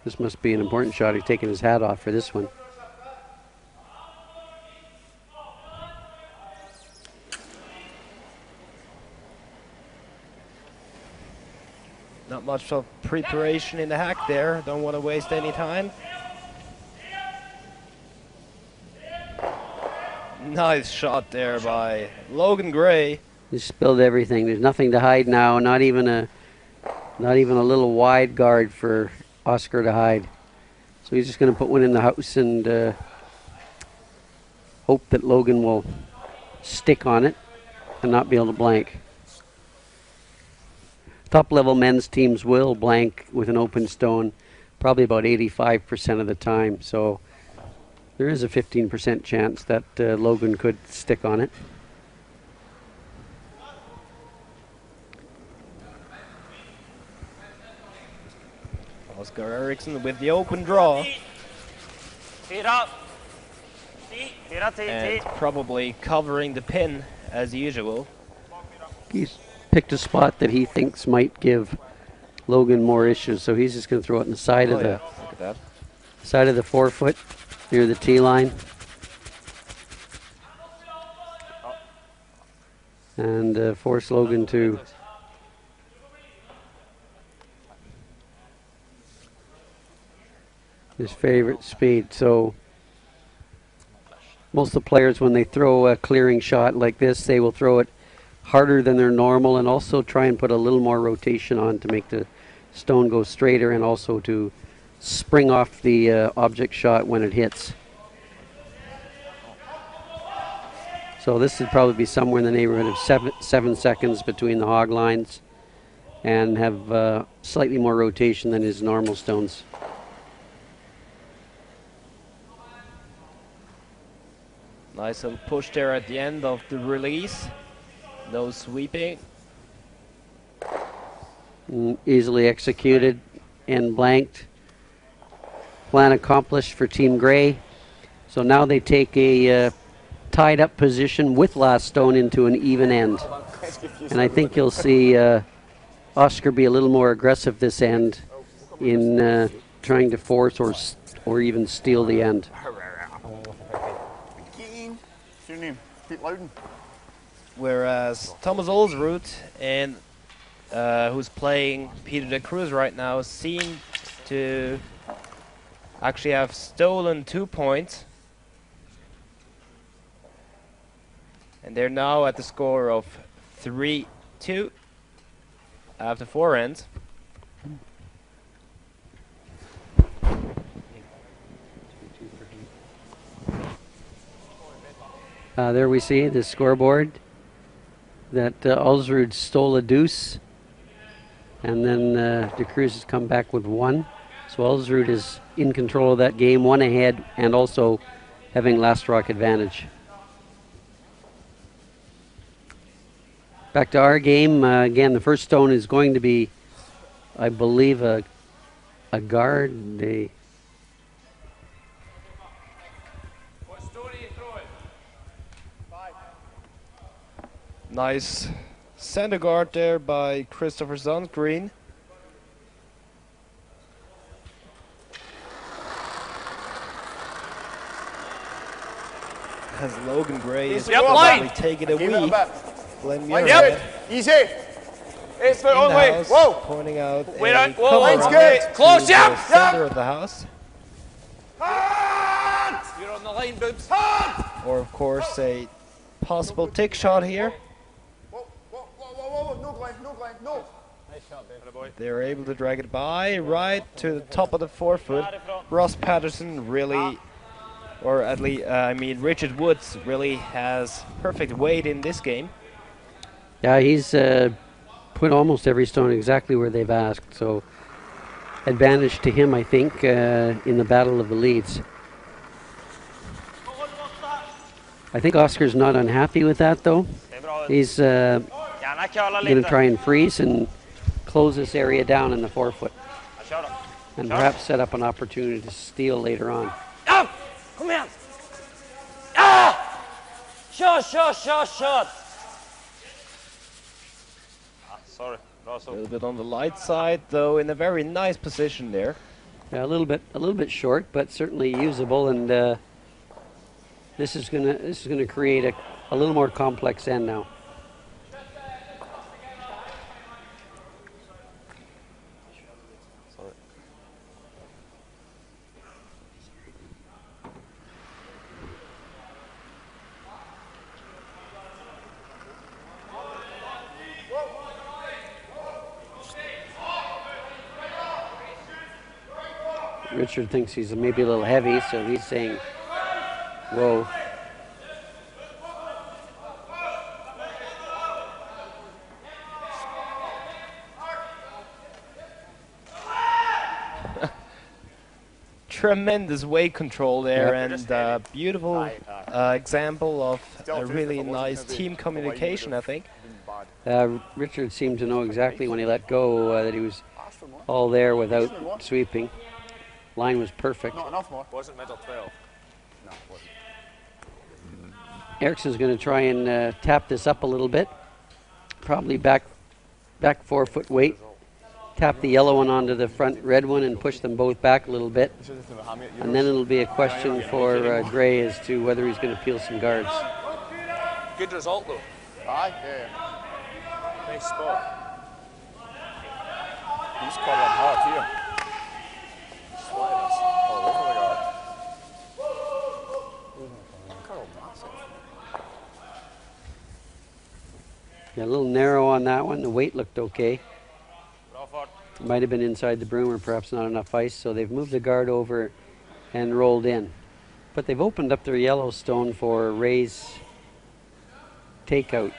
This must be an important shot. He's taking his hat off for this one. Not much of preparation in the hack there. Don't want to waste any time. Nice shot there by Logan Gray. He spilled everything. There's nothing to hide now. Not even a little wide guard for Oscar to hide. So he's just going to put one in the house and hope that Logan will stick on it and not be able to blank. Top level men's teams will blank with an open stone probably about 85% of the time. So there is a 15% chance that Logan could stick on it. Oscar Eriksson with the open draw. And probably covering the pin as usual. He's picked a spot that he thinks might give Logan more issues, so he's just going to throw it in the side of the Look at that. side of the 4-foot near the tee line, and force Logan to his favorite speed. So most of the players, when they throw a clearing shot like this, they will throw it harder than their normal and also try and put a little more rotation on to make the stone go straighter and also to spring off the object shot when it hits. So this would probably be somewhere in the neighborhood of 7 seconds between the hog lines and have slightly more rotation than his normal stones. Nice little push there at the end of the release. No sweeping. Easily executed and blanked. Plan accomplished for Team Gray. So now they take a tied up position with last stone into an even end. And I think you'll see Oscar be a little more aggressive this end in trying to force or even steal the end. Whereas Thomas Olsrud, and who's playing Peter de Cruz right now, seem to actually have stolen 2 points. And they're now at the score of 3-2 after 4 ends. There we see the scoreboard that Ulsrud stole a deuce, and then De Cruz has come back with 1. So Ulsrud is in control of that game, 1 ahead, and also having last rock advantage. Back to our game. Again, the first stone is going to be, I believe, a guard. Nice center guard there by Christopher Sundgren. As Logan Gray is probably taking a wee. Glenn Muir Easy. 8 foot only. Whoa. Pointing out Wait a on. Whoa. Line's good. Close, yep. Center of the house. You're on the line, boobs. Or of course a possible tick shot here. No, Glenn, no. Nice shot, babe. They're able to drag it by right to the top of the 4 foot. Ross Patterson really, or at least, Richard Woods really has perfect weight in this game. Yeah, he's put almost every stone exactly where they've asked, so advantage to him, I think, in the battle of the leads. I think Oscar's not unhappy with that, though. He's going to try and freeze and close this area down in the 4 foot, and perhaps set up an opportunity to steal later on. Kom igen! Kör! Sorry. A little bit on the light side, though, in a very nice position there. Yeah, a little bit short, but certainly usable, and this is gonna create a little more complex end now. Richard thinks he's maybe a little heavy, so he's saying, whoa. Tremendous weight control there, and beautiful example of a really nice team communication, I think. Richard seemed to know exactly when he let go that he was all there without sweeping. Line was perfect. Not enough more. Wasn't middle 12. No, it wasn't. Eriksson's going to try and tap this up a little bit. Probably back 4 foot weight. Tap the yellow one onto the front red one and push them both back a little bit. And then it'll be a question for Gray as to whether he's going to peel some guards. Good result though. Aye, yeah. Nice spot. He's calling hard here. Yeah, a little narrow on that one. The weight looked okay. Might have been inside the broom or perhaps not enough ice, so they've moved the guard over and rolled in. But they've opened up their Yellowstone for Ray's takeout.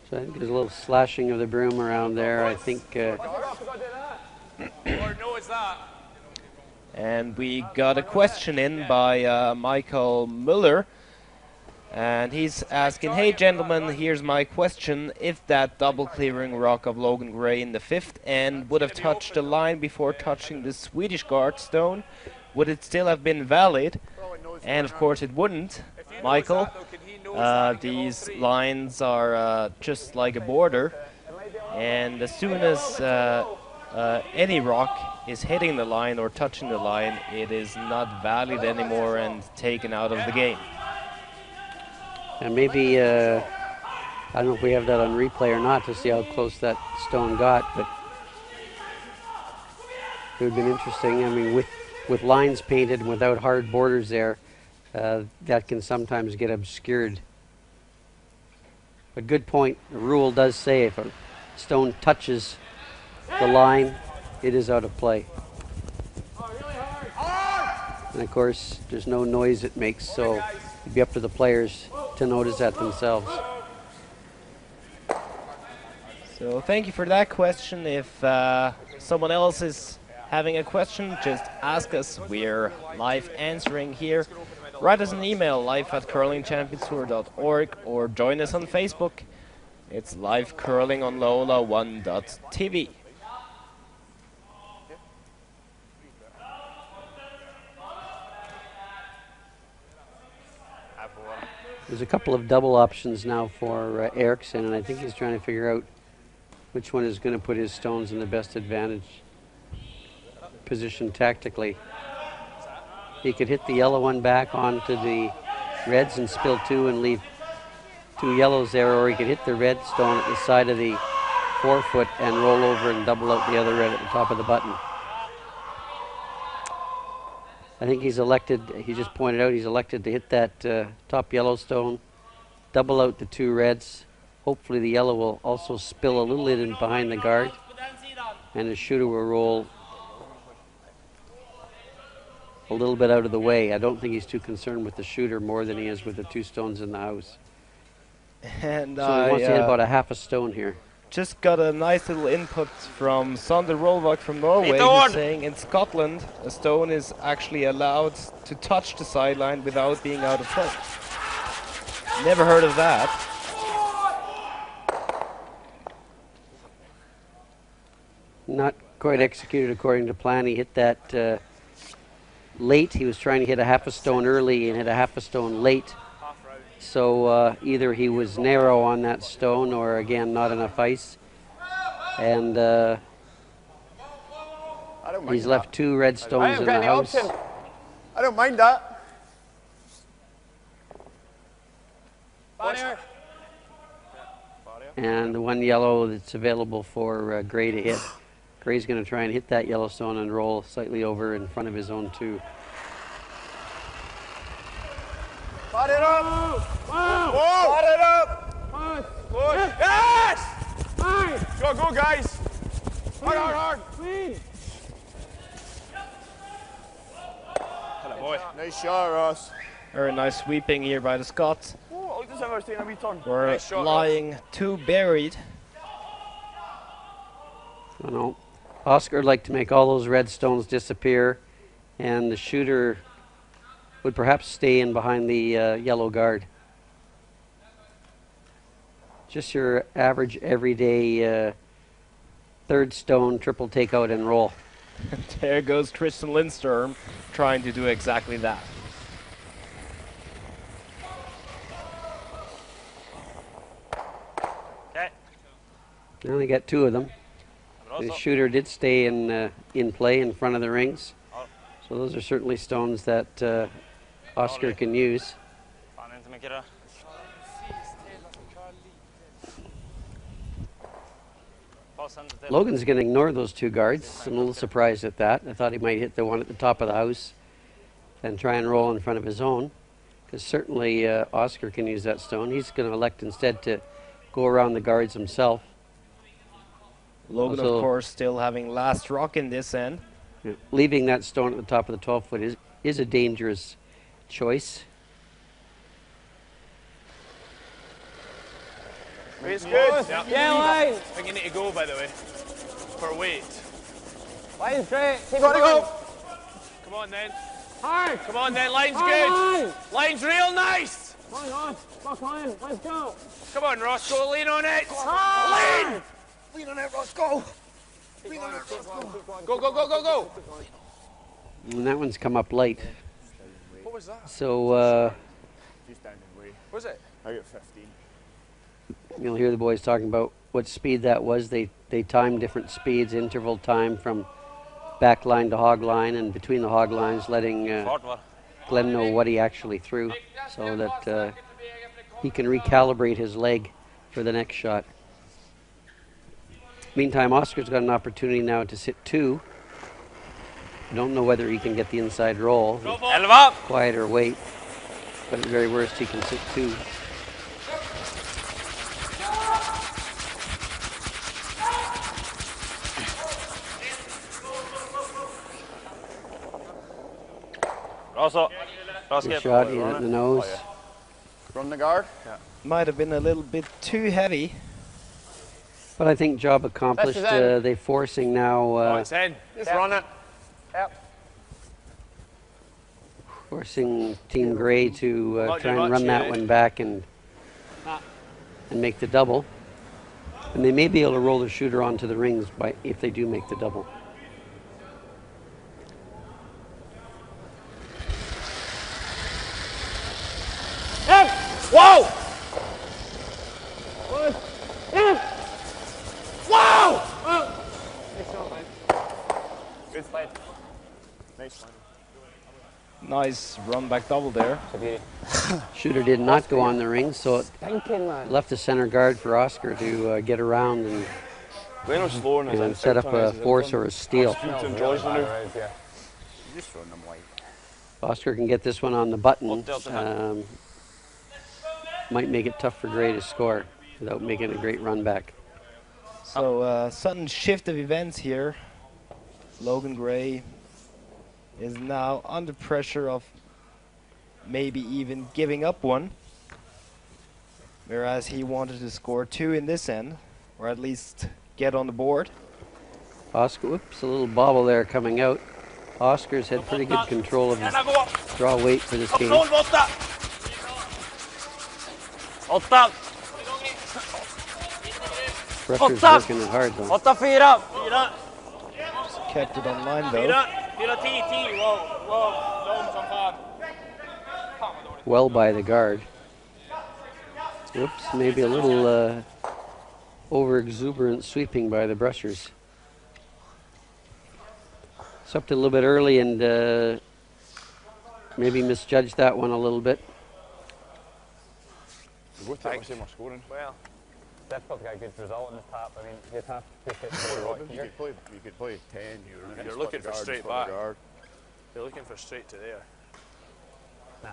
So I think there's a little slashing of the broom around there. I think... And we got a question in by Michael Muller. And he's asking, hey gentlemen, here's my question. If that double clearing rock of Logan Gray in the 5th end would have touched the line before touching the Swedish guard stone, would it still have been valid? And of course it wouldn't, Michael. These lines are just like a border. And as soon as any rock is hitting the line or touching the line, it is not valid anymore and taken out of the game. And maybe, I don't know if we have that on replay or not to see how close that stone got, but it would have been interesting. I mean, with lines painted and without hard borders there, that can sometimes get obscured. But good point. The rule does say if a stone touches the line, it is out of play. And of course, there's no noise it makes, so it'd be up to the players to notice that themselves. So thank you for that question. If someone else is having a question, just ask us. We're live answering here. Write us an email, live@curlingchampionstour.org, or join us on Facebook. It's live curling on Lola1.tv. There's a couple of double options now for Eriksson, and I think he's trying to figure out which one is going to put his stones in the best advantage position tactically. He could hit the yellow one back onto the reds and spill two and leave two yellows there, or he could hit the red stone at the side of the 4-foot and roll over and double out the other red at the top of the button. I think he's elected, he just pointed out, he's elected to hit that top yellow stone, double out the two reds. Hopefully the yellow will also spill a little bit in behind the guard, and the shooter will roll a little bit out of the way. I don't think he's too concerned with the shooter more than he is with the two stones in the house. And so he wants to hit about a half a stone here. Just got a nice little input from Sander Rolvak from Norway, who's saying in Scotland a stone is actually allowed to touch the sideline without being out of play. Never heard of that. Not quite executed according to plan. He hit that late. He was trying to hit a half a stone early and hit a half a stone late. So either he was narrow on that stone or, again, not enough ice. And he's left two red stones in the house. I don't mind that. And the one yellow that's available for Gray to hit. Gray's going to try and hit that yellow stone and roll slightly over in front of his own two. Pot it up! Whoa! Pot it up! Good. Yes! Go, go, guys! Hard, hard, hard! Clean! Hello, boy. Nice shot, Ross. Very nice sweeping here by the Scots. Oh, look, this is taking a wee turn. We're nice shot, lying Ross. too buried. I don't know. Oscar would like to make all those red stones disappear, and the shooter would perhaps stay in behind the yellow guard. Just your average everyday third stone, triple takeout and roll. There goes Tristan Lindstrom trying to do exactly that. Okay. They only got two of them. The shooter did stay in play in front of the rings. So those are certainly stones that Oscar can use. Logan's going to ignore those two guards. I'm a little surprised at that. I thought he might hit the one at the top of the house and try and roll in front of his own, because certainly Oscar can use that stone. He's going to elect instead to go around the guards himself. Logan, also, of course, still having last rock in this end. Leaving that stone at the top of the 12-foot is a dangerous choice. Weight's good. Yeah, line. I think you need to go, by the way, for weight. Line straight. Keep Gotta going. go. Come on, then. Hard. Come on, then. Line's Hard good. line. Line's real nice. Come on, Ross. Fuck line. Let's go. Come on, Ross. Go lean on it. Hard. Lean. Lean on it, Ross. Go. Lean on it, Ross. Go, go, go, go, go. And that one's come up late. What was that? So Just down in way. Was it? I got 15. you'll hear the boys talking about what speed that was. They timed different speeds, interval time from back line to hog line, and between the hog lines, letting Glenn know what he actually threw, so that he can recalibrate his leg for the next shot. Meantime, Oscar's got an opportunity now to sit two. Don't know whether he can get the inside roll. Quieter weight, but at the very worst, he can sit two. Good shot, he hit it in the nose. Run the guard. Might have been a little bit too heavy. But I think job accomplished. They're forcing now. It's in. Just run it. Yep. Forcing Team Grey to try and run that one back and make the double. And they may be able to roll the shooter onto the rings if they do make the double. Whoa! Wow! Good fight. Nice one. Nice run back double there. Shooter did not go on the ring, so it left the center guard for Oscar to get around and set up a force or a steal. Oscar can get this one on the button. Might make it tough for Gray to score without making a great run back. So sudden shift of events here. Logan Gray is now under pressure of maybe even giving up one, whereas he wanted to score 2 in this end, or at least get on the board. Oscar, whoops, a little bobble there coming out. Oscar's had pretty good control of his draw weight for this game. Pressure's working it hard though. Kept it on line though. Well by the guard. Whoops, maybe a little over-exuberant sweeping by the brushers. Swept it a little bit early and maybe misjudged that one a little bit. Well, difficult to get a good result in the tap. I mean, you'd have to pick it. You could play 10. You're looking for straight back. You're looking for straight to there. Nah.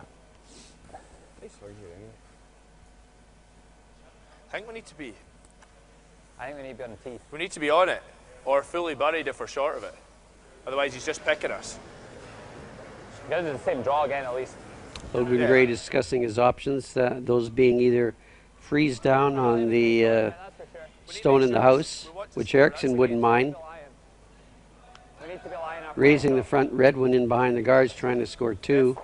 I think we need to be. I think we need to be on the teeth. We need to be on it, or fully buried if we're short of it. Otherwise, he's just picking us. You gotta do the same draw again at least. Logan Gray discussing his options, those being either freeze down on the stone in the house, which Eriksson wouldn't mind. Raising the front red one in behind the guards, trying to score 2,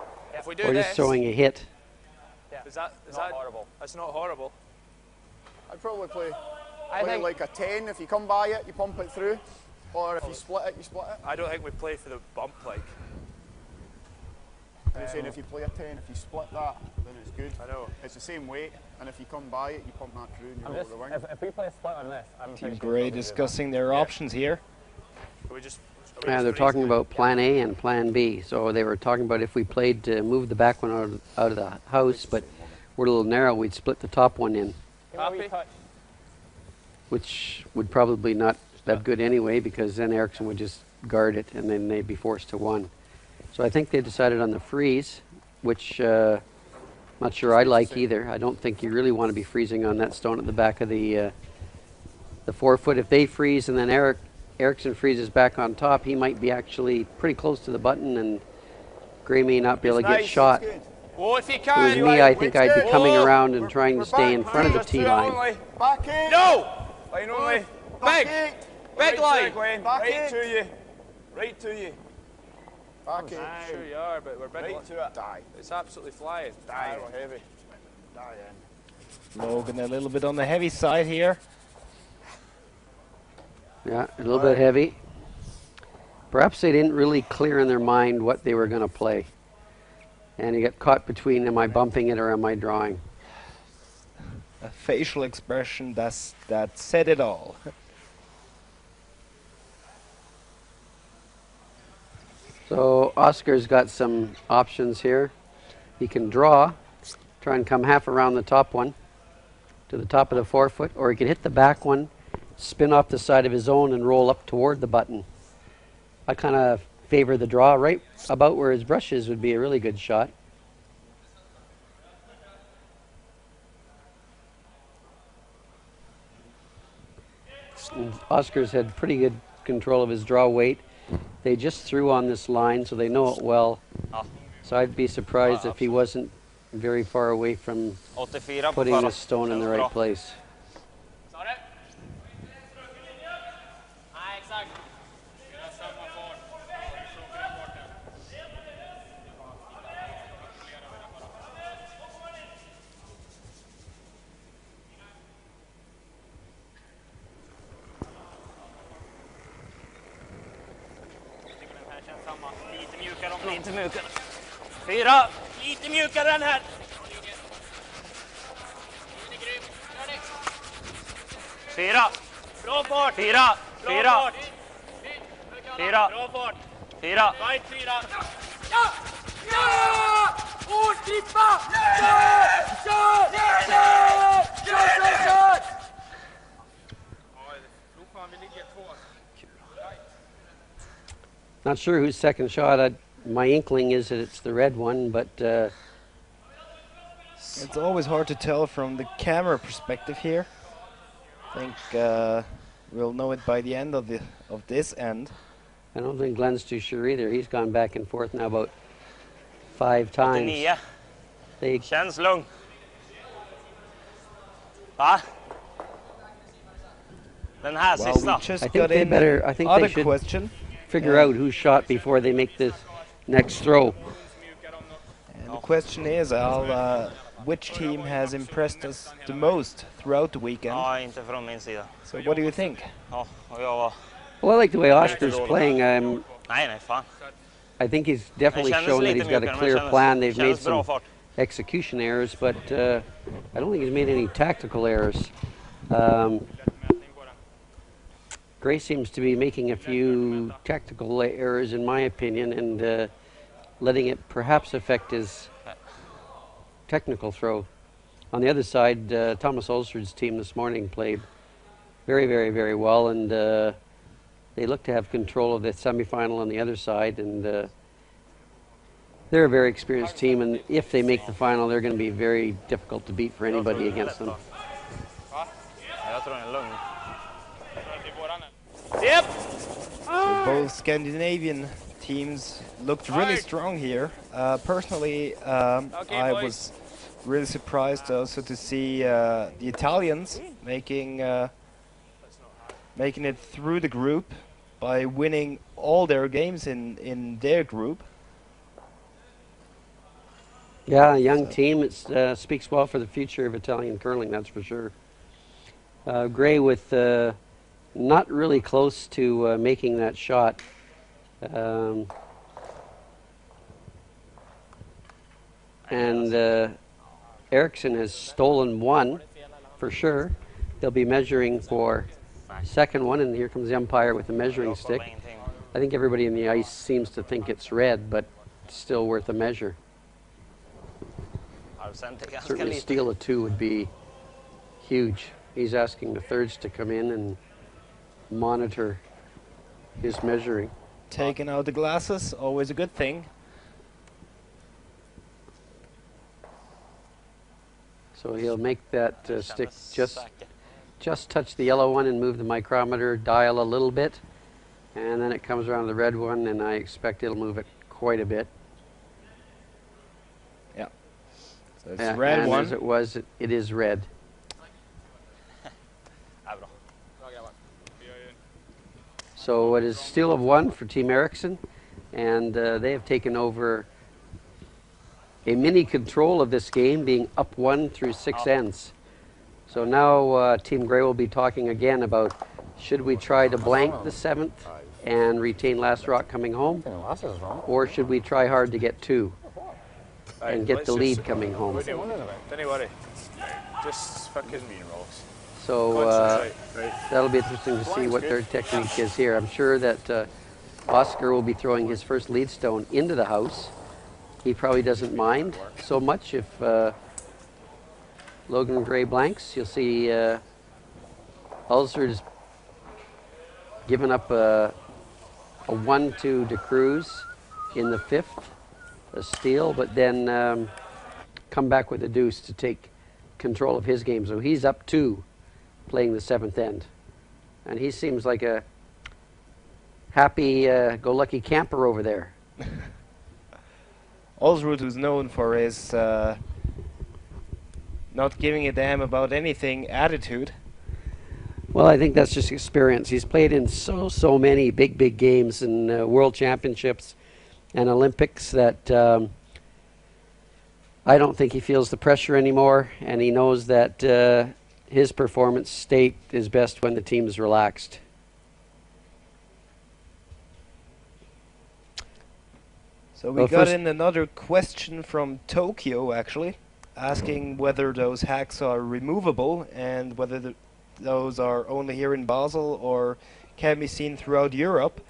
or just throwing a hit. Is that horrible? That's not horrible. I'd probably play like a 10. If you come by it, you pump it through. Or if you split it, you split it. I don't think we play for the bump like. You're saying if you play a 10, if you split that, then it's good. I know. It's the same weight, and if you come by it, you pump that through and you roll the wing. If we play a split on this, I'm Team Gray discussing their options here. Yeah, they're talking about plan A and plan B. So they were talking about if we played to move the back one out of the house, but we're a little narrow, we'd split the top one in. Which would probably not that good anyway, because then Eriksson would just guard it and then they'd be forced to 1. So I think they decided on the freeze, which not sure I like either. I don't think you really want to be freezing on that stone at the back of the 4 foot. If they freeze and then Eriksson freezes back on top, he might be actually pretty close to the button and Gray may not be able to get shot. Well, if he If can, it was me, I think I'd be coming around and trying to stay in front of the tee line. Back in! No! Line only. Big line! Right to you. Right to you. Back in. Sure you are, but we're big. Right to it. Die. It's absolutely flying. Die. We're heavy. Die in. Logan a little bit on the heavy side here. Yeah, a little bit heavy. Perhaps they didn't really clear in their mind what they were going to play. And you get caught between, am I bumping it or am I drawing? A facial expression that said it all. So Oscar's got some options here. He can draw, try and come half around the top one to the top of the 4 foot, or he could hit the back one, spin off the side of his own and roll up toward the button. I kind of favor the draw right about where his brush is would be a really good shot. And Oscar's had pretty good control of his draw weight. They just threw on this line, so they know it well. So I'd be surprised if he wasn't very far away from 84 på putting förra. the stone in the Känns right bra. place. Lite mjukare om lite mjukare. 4. Lite mjukare än här. 4. Bra fart. 4. 4. 4. Bra fart. 4. Right 4. Ja! Ja! Hårt klippa! Kör! Kör! Kör! Kör! Kör! Not sure whose second shot. My inkling is that it's the red one, but It's always hard to tell from the camera perspective here. I think we'll know it by the end of this end. I don't think Glenn's too sure either. He's gone back and forth now about 5 times. 89. They Känns lugn. Va? Den här Well, sista. we just I think got they in better. I think other they should question. figure out whose shot before they make this next throw. And the question is, Al, which team has impressed us the most throughout the weekend? Ja, inte från min sida. So what do you think? Ja, och jag var... Well, I like the way Oscar's playing. Nej, fan. I think he's definitely kändes shown that lite he's got a mjukare, men clear kändes- plan. They've made kändes bra some fart. execution errors, but I don't think he's made any tactical errors. Gray seems to be making a few tactical errors, in my opinion, and letting it perhaps affect his technical throw. On the other side, Thomas Ulsrud's team this morning played very, very, very well, and they look to have control of the semifinal on the other side, and they're a very experienced team, and if they make the final, they're going to be very difficult to beat for anybody against them. Jag tror den är lugn. So both Scandinavian teams looked really strong here. Personally, I was really surprised also to see the Italians making it through the group by winning all their games in their group. Yeah, a young team. It speaks well for the future of Italian curling, that's for sure. Gray with not really close to making that shot. And Eriksson has stolen one for sure. They'll be measuring for second one, and here comes the umpire with the measuring stick. I think everybody in the ice seems to think it's red, but it's still worth a measure. Certainly steal a 2 would be huge. He's asking the thirds to come in and monitor his measuring. Taking out the glasses, always a good thing. So he'll make that stick just touch the yellow one and move the micrometer dial a little bit, and then it comes around to the red one, and I expect it'll move it quite a bit. Yeah. So it's the red and one. as it was, it is red. So it is steal of 1 for Team Eriksson, and they have taken over a mini control of this game, being up 1 through 6 ends. So now Team Gray will be talking again about should we try to blank the 7th and retain last rock coming home, or should we try hard to get 2 and get the lead coming home. Don't worry. Just fucking rolls. So that'll be interesting to see what their technique is here. I'm sure that Oscar will be throwing his first lead stone into the house. He probably doesn't mind so much if Logan Gray blanks. You'll see Ulsrud has given up a 1-2 to Cruz in the 5th, a steal, but then come back with a deuce to take control of his game. So he's up 2 playing the 7th end. And he seems like a happy-go-lucky camper over there. Osrud, who's known for his not giving a damn about anything attitude. Well, I think that's just experience. He's played in so many big games in World Championships and Olympics that I don't think he feels the pressure anymore, and he knows that his performance state is best when the team is relaxed. So we got in another question from Tokyo, actually, asking whether those hacks are removable and whether those are only here in Basel or can be seen throughout Europe.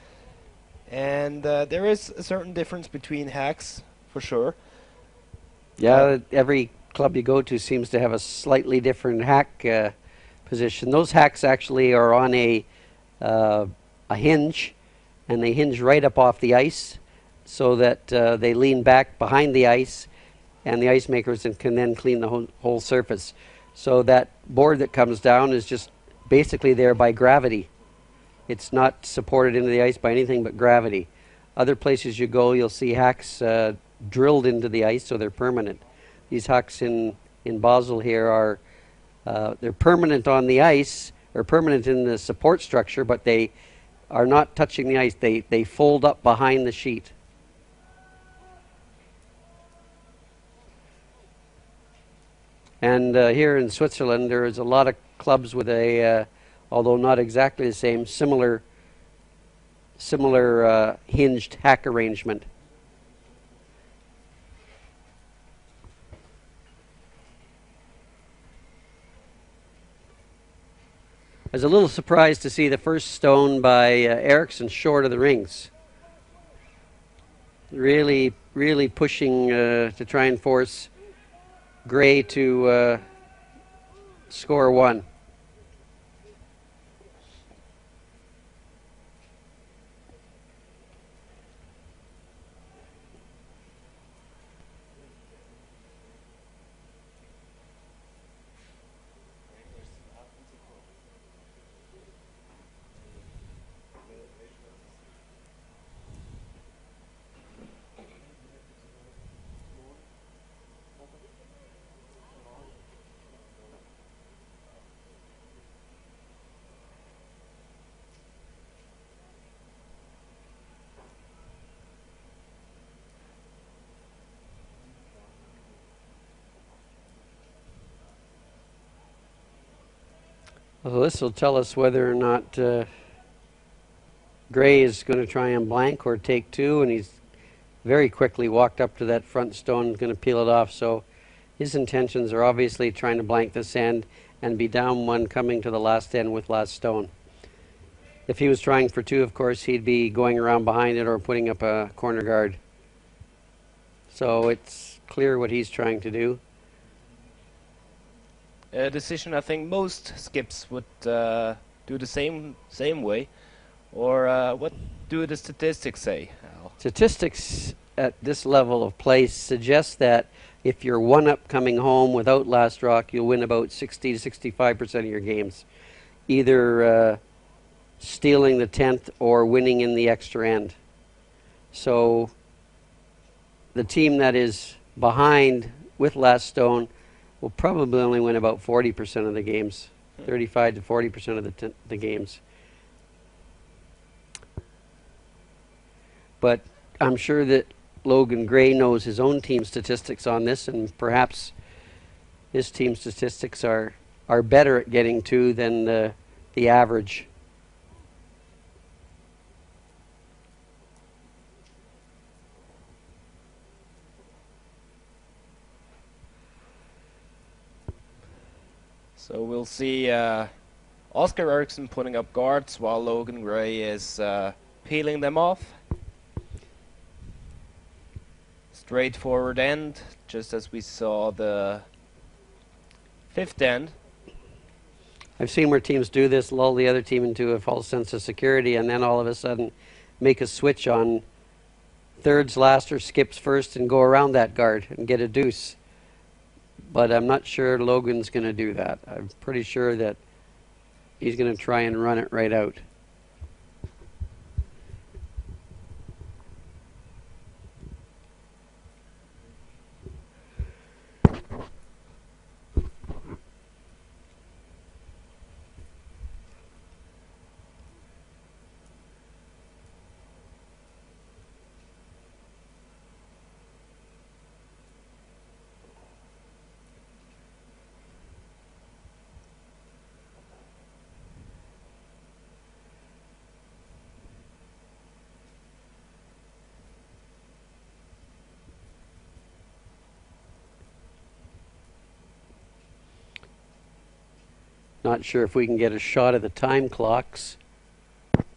And there is a certain difference between hacks, for sure. Yeah, every club you go to seems to have a slightly different hack position. Those hacks actually are on a hinge, and they hinge right up off the ice so that they lean back behind the ice, and the ice makers can then clean the whole surface. So that board that comes down is just basically there by gravity. It's not supported into the ice by anything but gravity. Other places you go, you'll see hacks drilled into the ice, so they're permanent. These hacks in Basel here are they're permanent on the ice, or permanent in the support structure, but they are not touching the ice. They fold up behind the sheet. And here in Switzerland, there is a lot of clubs with a, although not exactly the same, similar hinged hack arrangement. I was a little surprised to see the first stone by Eriksson short of the rings. Really pushing to try and force Gray to score one. Well, this will tell us whether or not Gray is going to try and blank or take two, and he's very quickly walked up to that front stone, going to peel it off. So his intentions are obviously trying to blank this end and be down one coming to the last end with last stone. If he was trying for two, of course, he'd be going around behind it or putting up a corner guard. So it's clear what he's trying to do. A decision I think most skips would do the same way. Or what do the statistics say, Al? Statistics at this level of play suggest that if you're one up coming home without last rock, you'll win about 60 to 65% of your games, either stealing the 10th or winning in the extra end. So the team that is behind with last stone will probably only win about 40% of the games, 35 to 40% of the games. But I'm sure that Logan Gray knows his own team statistics on this, and perhaps his team statistics are better at getting two than the average. So we'll see Oscar Eriksson putting up guards while Logan Gray is peeling them off. Straightforward end, just as we saw the fifth end. I've seen where teams do this, lull the other team into a false sense of security, and then all of a sudden make a switch on thirds last or skips first and go around that guard and get a deuce. But I'm not sure Logan's going to do that. I'm pretty sure that he's going to try and run it right out. Not sure if we can get a shot at the time clocks,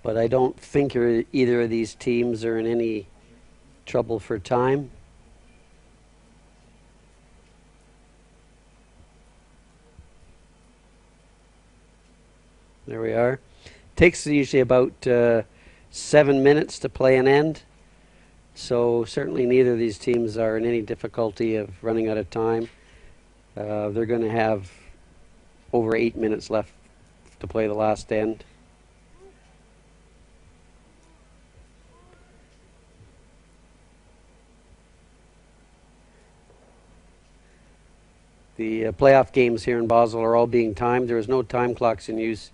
but I don't think either of these teams are in any trouble for time. There we are. Takes usually about 7 minutes to play an end. So certainly neither of these teams are in any difficulty of running out of time. They're going to have over 8 minutes left to play the last end. The playoff games here in Basel are all being timed. There is no time clocks in use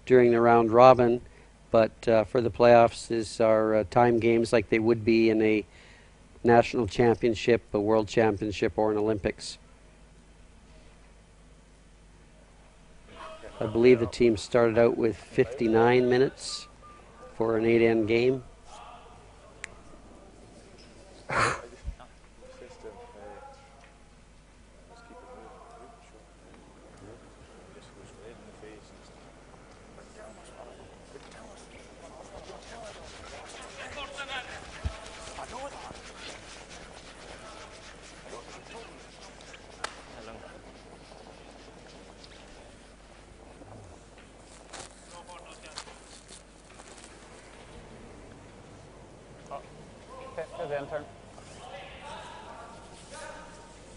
during the round robin, but for the playoffs, these are time games like they would be in a national championship, a world championship, or an Olympics. I believe the team started out with 59 minutes for an 8-end game.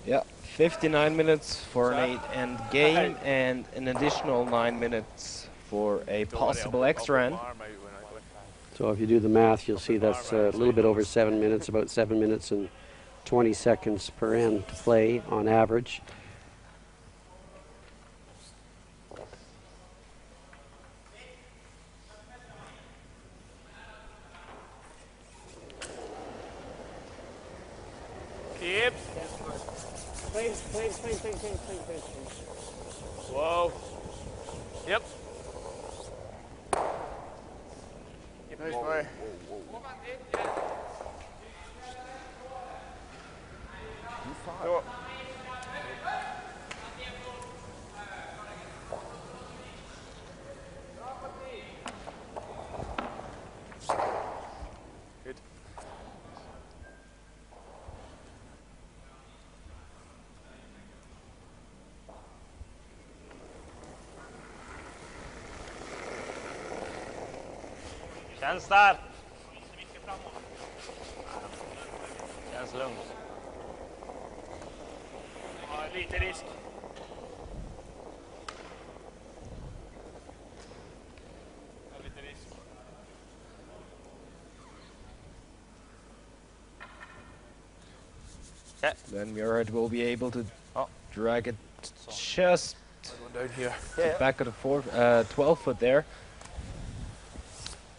Yeah, 59 minutes for an 8-end game and an additional 9 minutes for a possible extra end. So if you do the math, you'll see that's a little bit over 7 minutes, about 7 minutes and 20 seconds per end to play on average. Keep. Please. Whoa. Yep. Nice boy. Go. Good. Känns där. Känns lugnt. Ja, lite risk. Lite risk. Then Muirhead will be able to drag it just Down here. back of the 12 foot there.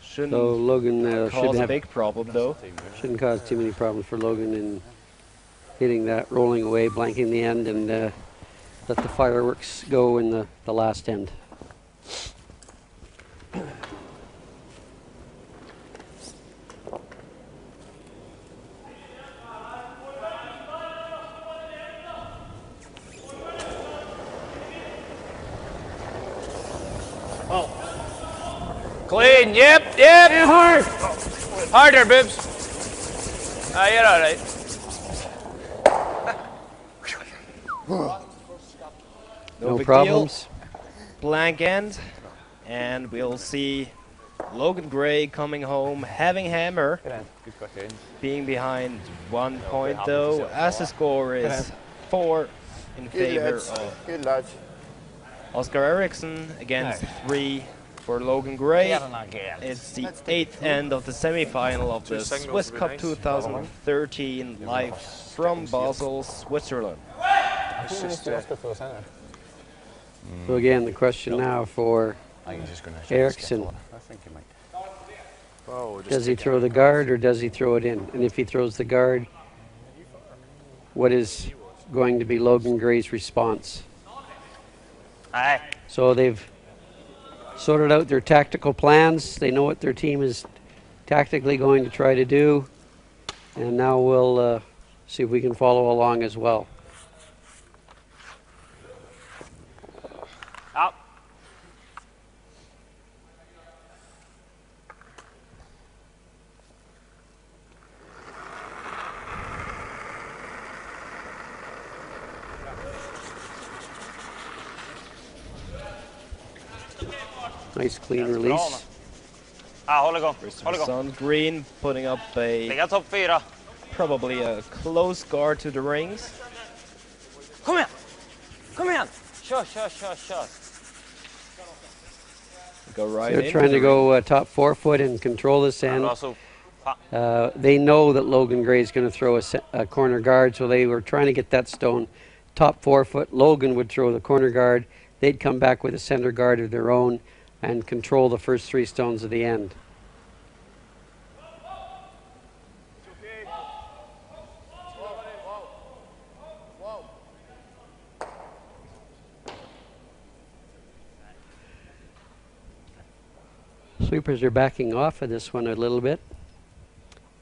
Shouldn't So Logan cause shouldn't a have big problem though. shouldn't cause too many problems for Logan in hitting that, rolling away, blanking the end, and let the fireworks go in the last end. Clean, yep. Hard. Harder, Bibs. You're all right. No big problems. Deal. Blank end, and we'll see Logan Gray coming home, having hammer, being behind 1 point though, as the score is 4 in favor of Good lads. Oscar Eriksson against 3 for Logan Gray. It's the 8th end of the semi-final of the Swisscup 2013, live from Basel, Switzerland. So again, the question now for Eriksson. Does he throw the guard or does he throw it in? And if he throws the guard, what is going to be Logan Gray's response? So they've sorted out their tactical plans. They know what their team is tactically going to try to do. And now we'll see if we can follow along as well. Up. Nice clean release. Håll igång. Eriksson green putting up Ligga topp 4. probably a close guard to the rings. Kom igen! Kom igen! Kör. Go right They're trying to go top 4 foot and control this end. They know that Logan Gray is going to throw a corner guard, so they were trying to get that stone top 4 foot. Logan would throw the corner guard. They'd come back with a center guard of their own and control the first 3 stones of the end. Sweepers are backing off of this one a little bit.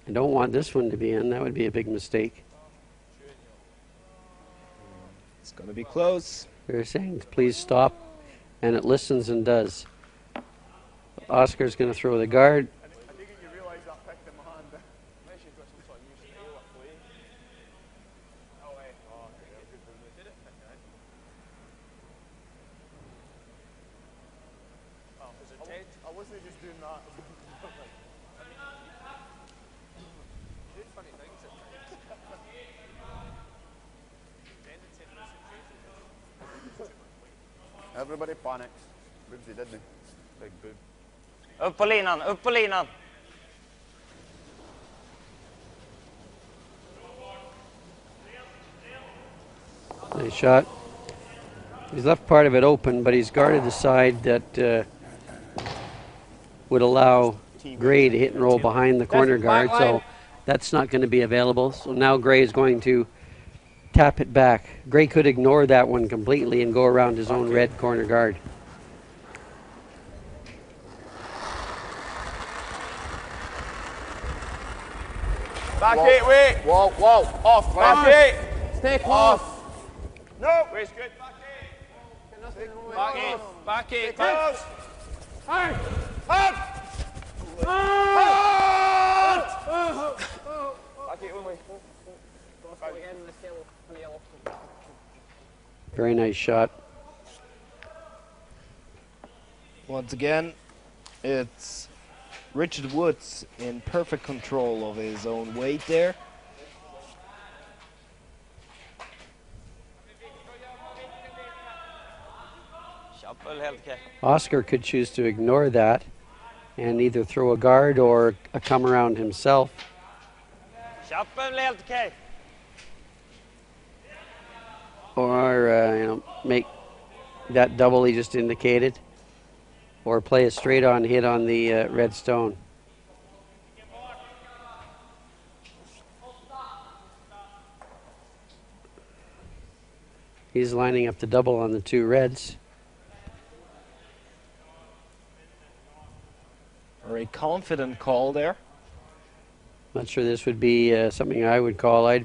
I don't want this one to be in. That would be a big mistake. It's going to be close. They're saying, please stop, and it listens and does. Oscar's going to throw the guard. I think you realise that picked him on. Unless you've got some sort of new scale or play. Oh, hey. Oh, did it? Oh, was it 10? I wasn't just doing that. You did funny things at times. Everybody panics. Boobsy, didn't he? Big boob. Upp på linan. Nice shot. He's left part of it open, but he's guarded the side that would allow Gray to hit and roll behind the corner guard, so that's not going to be available. So now Gray is going to tap it back. Gray could ignore that one completely and go around his own red corner guard. Back 8, wait. Whoa, off. Back 8. Stay close. No. Wait's good. Back 8. Back 8. Close. Hard. Hard. Hard. Back 8 only. Very nice shot. Once again, it's Richard Woods in perfect control of his own weight there. Oscar could choose to ignore that and either throw a guard or a come around himself. Or make that double he just indicated, or play a straight on hit on the red stone. He's lining up the double on the 2 reds. Very confident call there. Not sure this would be something I would call. I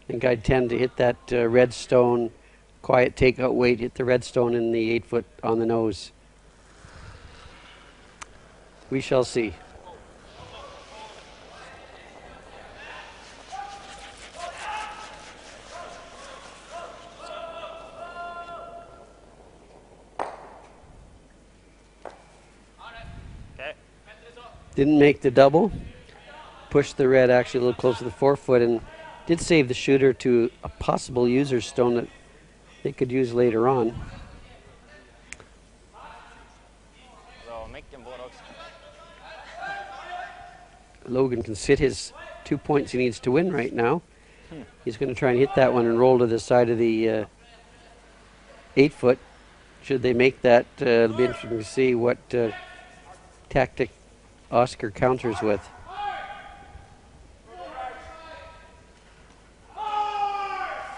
think I'd tend to hit that red stone, quiet takeout weight, hit the red stone in the 8 foot on the nose. We shall see. Didn't make the double. Pushed the red actually a little closer to the 4 foot and did save the shooter to a possible user stone that they could use later on. Logan can sit his 2 points he needs to win right now. He's going to try and hit that one and roll to the side of the 8 foot. Should they make that, it'll be interesting to see what tactic Oscar counters with.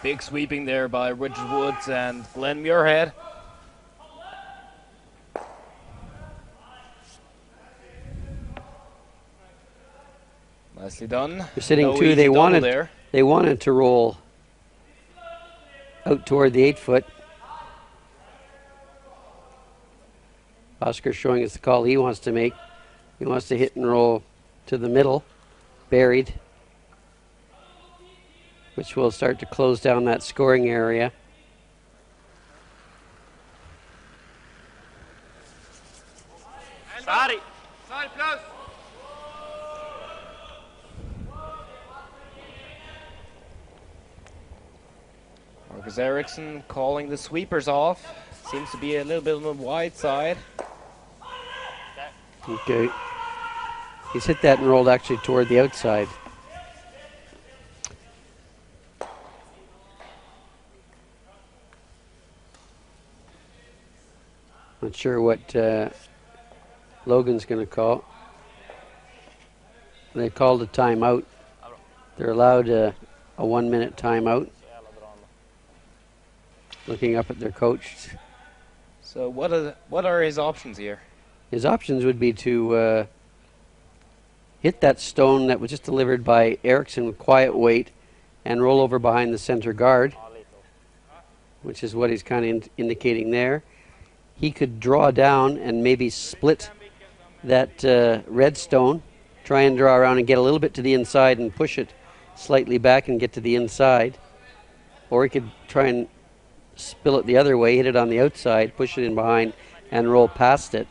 Big sweeping there by Richard Woods and Glenn Muirhead. Nicely done. They're sitting No 2. easy They double there. wanted to roll out toward the 8 foot. Oscar showing us the call he wants to make. He wants to hit and roll to the middle, buried, which will start to close down that scoring area. Marcus Eriksson calling the sweepers off. Seems to be a little bit on the wide side. Okay. He's hit that and rolled actually toward the outside. Not sure what Logan's going to call. They called a timeout. They're allowed a 1 minute timeout. Looking up at their coach. So what are his options here? His options would be to hit that stone that was just delivered by Eriksson with quiet weight and roll over behind the center guard, which is what he's kind of indicating there. He could draw down and maybe split that red stone, try and draw around and get a little bit to the inside and push it slightly back and get to the inside. Or he could try and spill it the other way, hit it on the outside, push it in behind, and roll past it.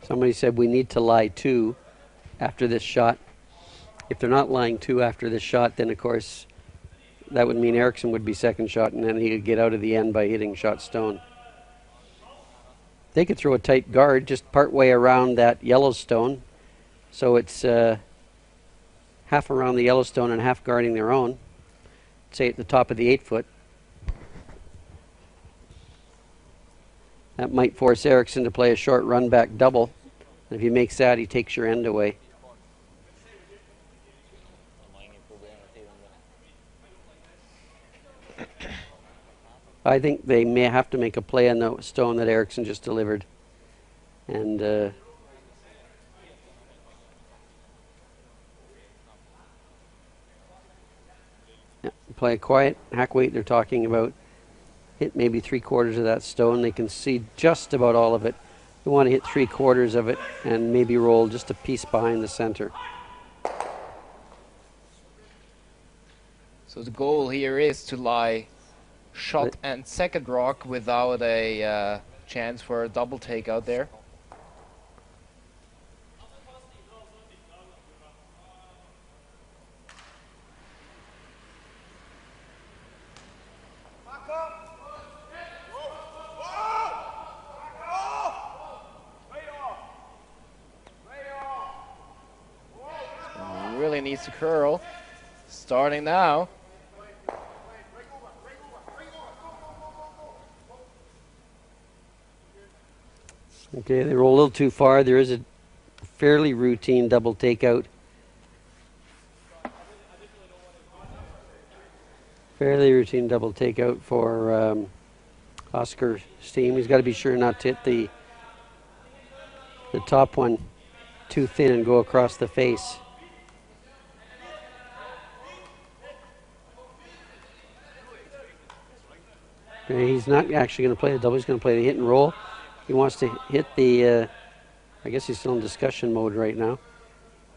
Somebody said we need to lie 2 after this shot. If they're not lying 2 after this shot, then of course that would mean Eriksson would be second shot, and then he could get out of the end by hitting shot stone. They could throw a tight guard just part way around that Yellowstone, so it's half around the Yellowstone and half guarding their own, say at the top of the 8-foot. That might force Eriksson to play a short run back double. And if he makes that, he takes your end away. I think they may have to make a play on the stone that Eriksson just delivered. And play quiet, hack weight they're talking about. Hit maybe 3/4 of that stone. They can see just about all of it. They want to hit 3/4 of it and maybe roll just a piece behind the center. So the goal here is to lie shot and second rock without a chance for a double take out there. Really needs to curl. Starting now. Okay, they roll a little too far. There is a fairly routine double takeout. Fairly routine double takeout for Oscar's team. He's got to be sure not to hit the top one too thin and go across the face. Okay, he's not actually going to play the double. He's going to play the hit and roll. He wants to hit the, I guess he's still in discussion mode right now.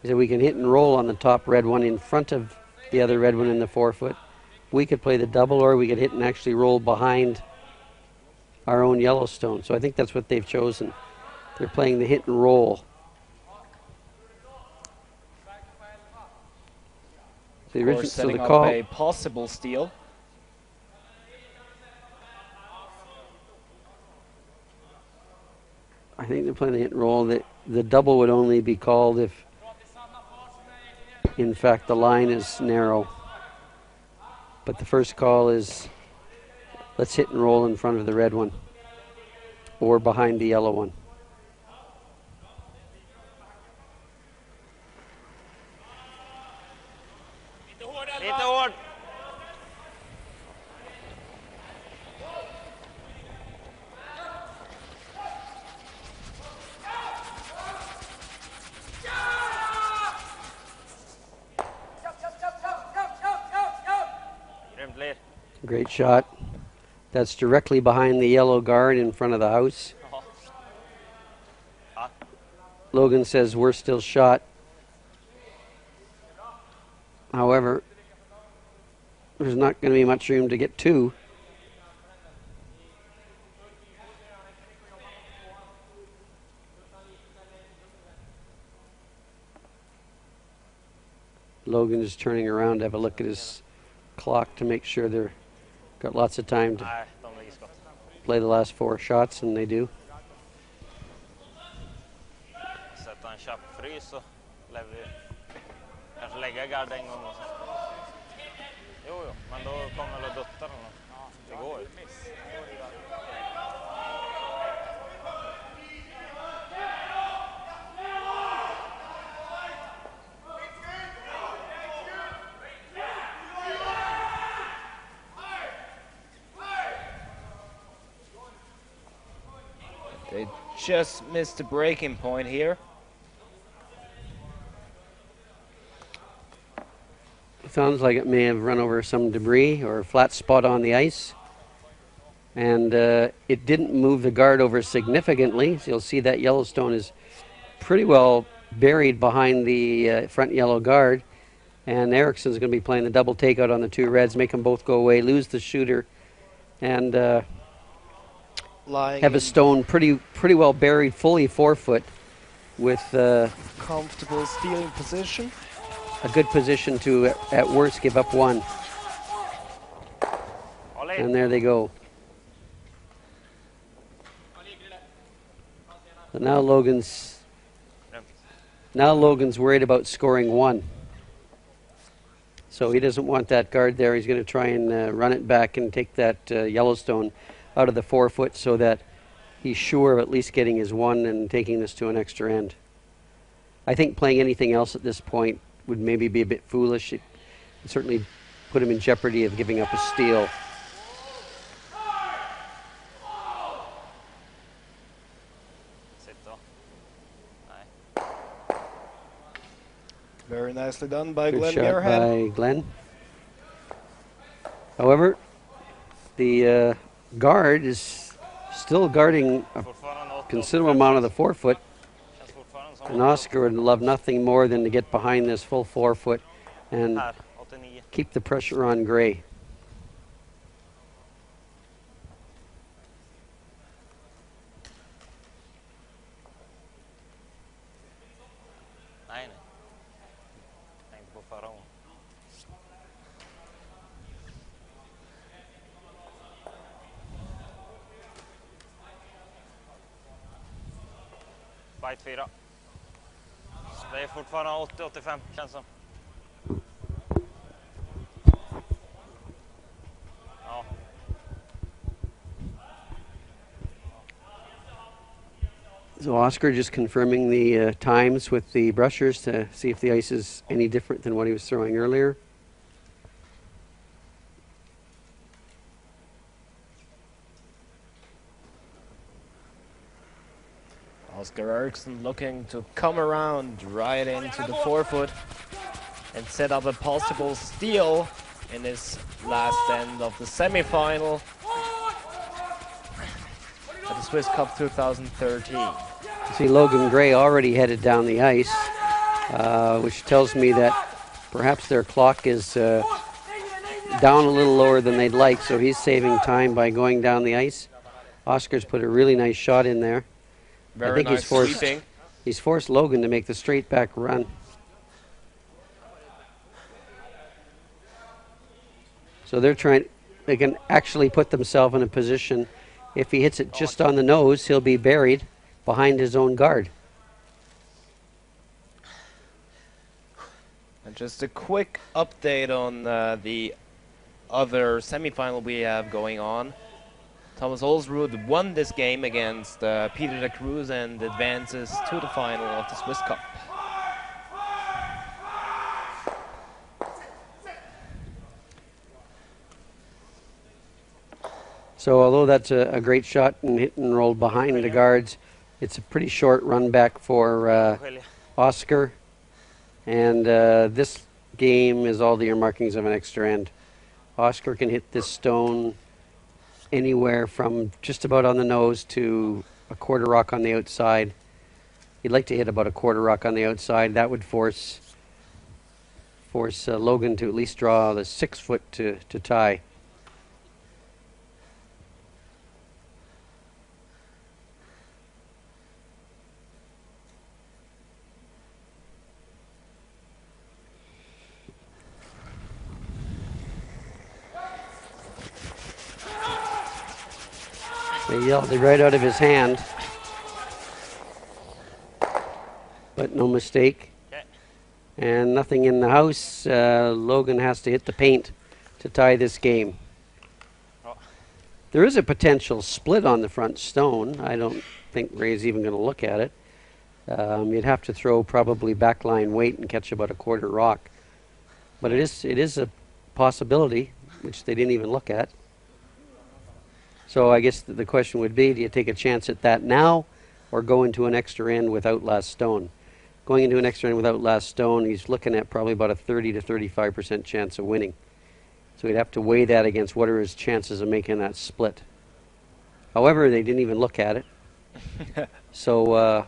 He said we can hit and roll on the top red one in front of the other red one in the 4-foot. We could play the double, or we could hit and actually roll behind our own Yellowstone. So I think that's what they've chosen. They're playing the hit and roll. Of course, setting up a possible steal. I think they're playing the hit and roll. The double would only be called if, in fact, the line is narrow. But the first call is, let's hit and roll in front of the red one or behind the yellow one. Great shot. That's directly behind the yellow guard in front of the house. Logan says we're still shot. However, there's not going to be much room to get 2. Logan is turning around to have a look at his clock to make sure they're got lots of time to play the last 4 shots, and they do. Sätta en kjapp frys så lär vi kanske lägga gard en gång och så. Jo, men då kommer väl dutta då. Det går ju. They just missed the breaking point here. Sounds like it may have run over some debris or a flat spot on the ice. And it didn't move the guard over significantly. So you'll see that Yellowstone is pretty well buried behind the front yellow guard. And Eriksson's going to be playing the double takeout on the 2 reds, make them both go away, lose the shooter, and have a stone pretty well buried, fully 4 foot, with comfortable stealing position. A good position to, at worst, give up 1. And there they go. So now Logan's worried about scoring 1. So he doesn't want that guard there. He's going to try and run it back and take that Yellowstone out of the 4 foot so that he's sure of at least getting his 1 and taking this to an extra end. I think playing anything else at this point would maybe be a bit foolish. It would certainly put him in jeopardy of giving up a steal. Very nicely done by Good Glenn shot Muirhead. by Glenn. However, the guard is still guarding a considerable amount of the 4 foot. And Oscar would love nothing more than to get behind this full 4 foot and keep the pressure on Gray. Fight 4. Så det är fortfarande 80-85 känns som. Ja. So Oscar just confirming the times with the brushers to see if the ice is any different than what he was throwing earlier. Oscar Eriksson looking to come around right into the 4 foot and set up a possible steal in his last end of the semifinal at the Swiss Cup 2013. You see Logan Gray already headed down the ice, which tells me that perhaps their clock is down a little lower than they'd like, so he's saving time by going down the ice. Oscar's put a really nice shot in there. Very I think nice he's forced Logan to make the straight back run. So they can actually put themselves in a position, if he hits it just on the nose, he'll be buried behind his own guard. And just a quick update on the other semifinal we have going on. Thomas Olsrud won this game against Peter de Cruz and advances to the final of the Swiss Cup. So although that's a great shot and hit and rolled behind the guards, it's a pretty short run back for Oscar. And this game is all the earmarkings of an extra end. Oscar can hit this stone anywhere from just about on the nose to a quarter rock on the outside. He'd like to hit about a quarter rock on the outside. That would force Logan to at least draw the 6 foot to tie. They yelled it right out of his hand. But no mistake. And nothing in the house. Logan has to hit the paint to tie this game. There is a potential split on the front stone. I don't think Ray's even going to look at it. You'd have to throw probably backline weight and catch about a quarter rock. But it is a possibility, which they didn't even look at. So I guess the question would be, do you take a chance at that now or go into an extra end without last stone? Going into an extra end without last stone, he's looking at probably about a 30 to 35% chance of winning. So he'd have to weigh that against what are his chances of making that split. However, they didn't even look at it. So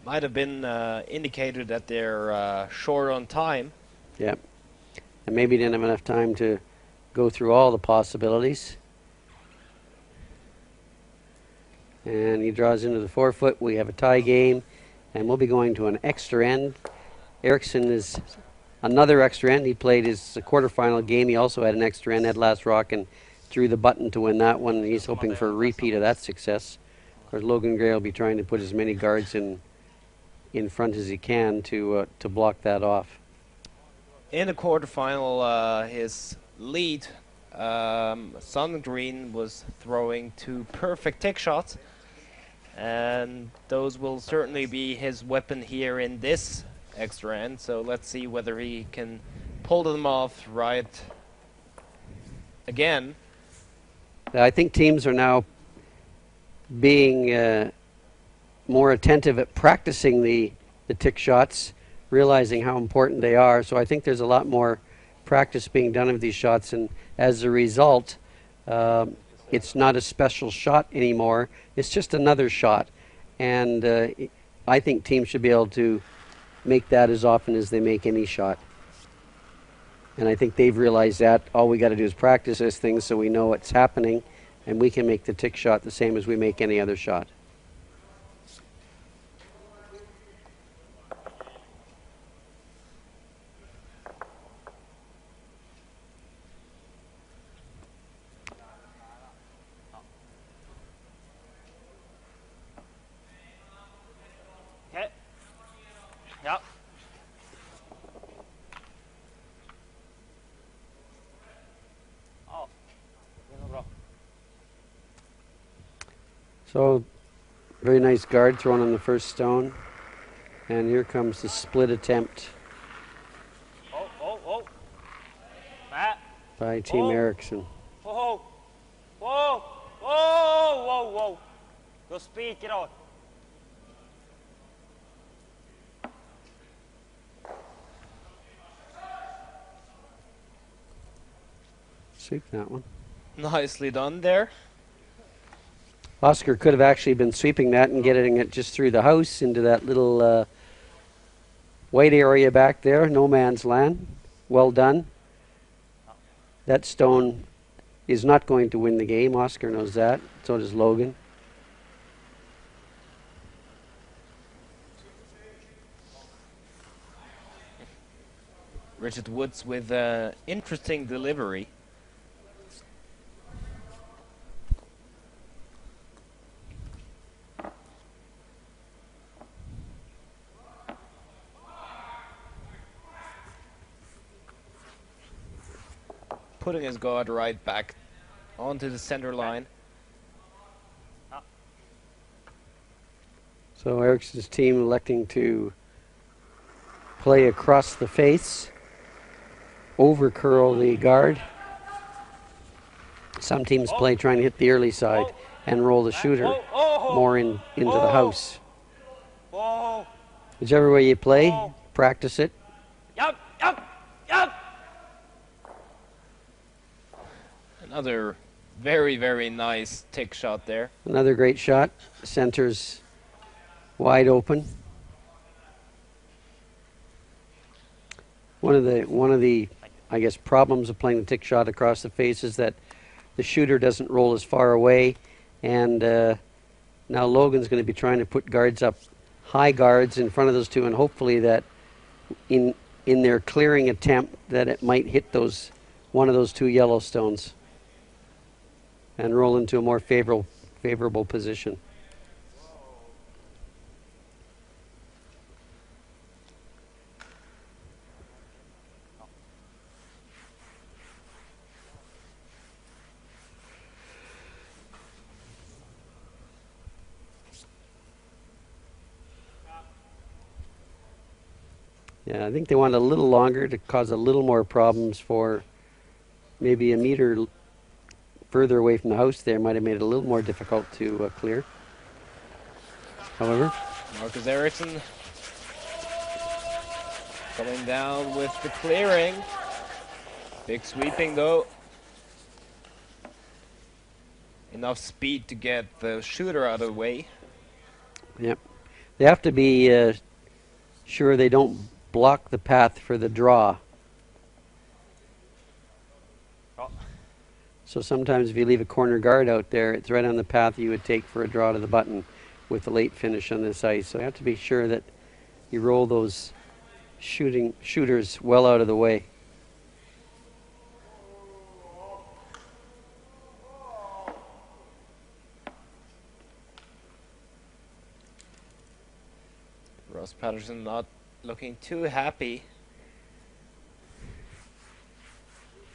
might have been indicated that they're short on time. Yeah. And maybe didn't have enough time to go through all the possibilities. And he draws into the 4-foot. We have a tie game, and we'll be going to an extra end. Eriksson is another extra end. He played his quarterfinal game. He also had an extra end, had last rock, and drew the button to win that one. He's hoping for a repeat of that success. Of course, Logan Gray will be trying to put as many guards in front as he can to block that off. In the quarterfinal, his lead, Sundgren, was throwing 2 perfect tick shots, and those will certainly be his weapon here in this extra end. So let's see whether he can pull them off right again. I think teams are now being more attentive at practicing the tick shots, realizing how important they are. So I think there's a lot more practice being done of these shots, and as a result, it's not a special shot anymore. It's just another shot. And I think teams should be able to make that as often as they make any shot. And I think they've realized that all we got to do is practice this thing so we know what's happening, and we can make the tick shot the same as we make any other shot. So, very nice guard thrown on the first stone. And here comes the split attempt by Team Eriksson. Whoa, whoa, whoa, whoa, whoa. Go speak it out. Sweep that one. Nicely done there. Oscar could have actually been sweeping that and getting it just through the house into that little white area back there, no man's land. Well done. That stone is not going to win the game. Oscar knows that. So does Logan. Richard Woods with interesting delivery. Putting his guard right back onto the center line. So Eriksson's team electing to play across the face, over curl the guard. Some teams play trying to hit the early side and roll the shooter more into the house. Whichever way you play, practice it. Another very, very nice tick shot there. Another great shot. Center's wide open. One of the I guess problems of playing the tick shot across the face is that the shooter doesn't roll as far away, and now Logan's going to be trying to put guards up, high guards in front of those two, and hopefully that in in their clearing attempt that it might hit one of those two yellow stones and roll into a more favorable position. Yeah, I think they want a little longer to cause a little more problems for maybe a meter further away from the house there. Might have made it a little more difficult to clear. However, Marcus Eriksson coming down with the clearing. Big sweeping though. Enough speed to get the shooter out of the way. Yep. They have to be sure they don't block the path for the draw. So sometimes if you leave a corner guard out there, it's right on the path you would take for a draw to the button with the late finish on this ice. So you have to be sure that you roll those shooters well out of the way. Ross Patterson not looking too happy.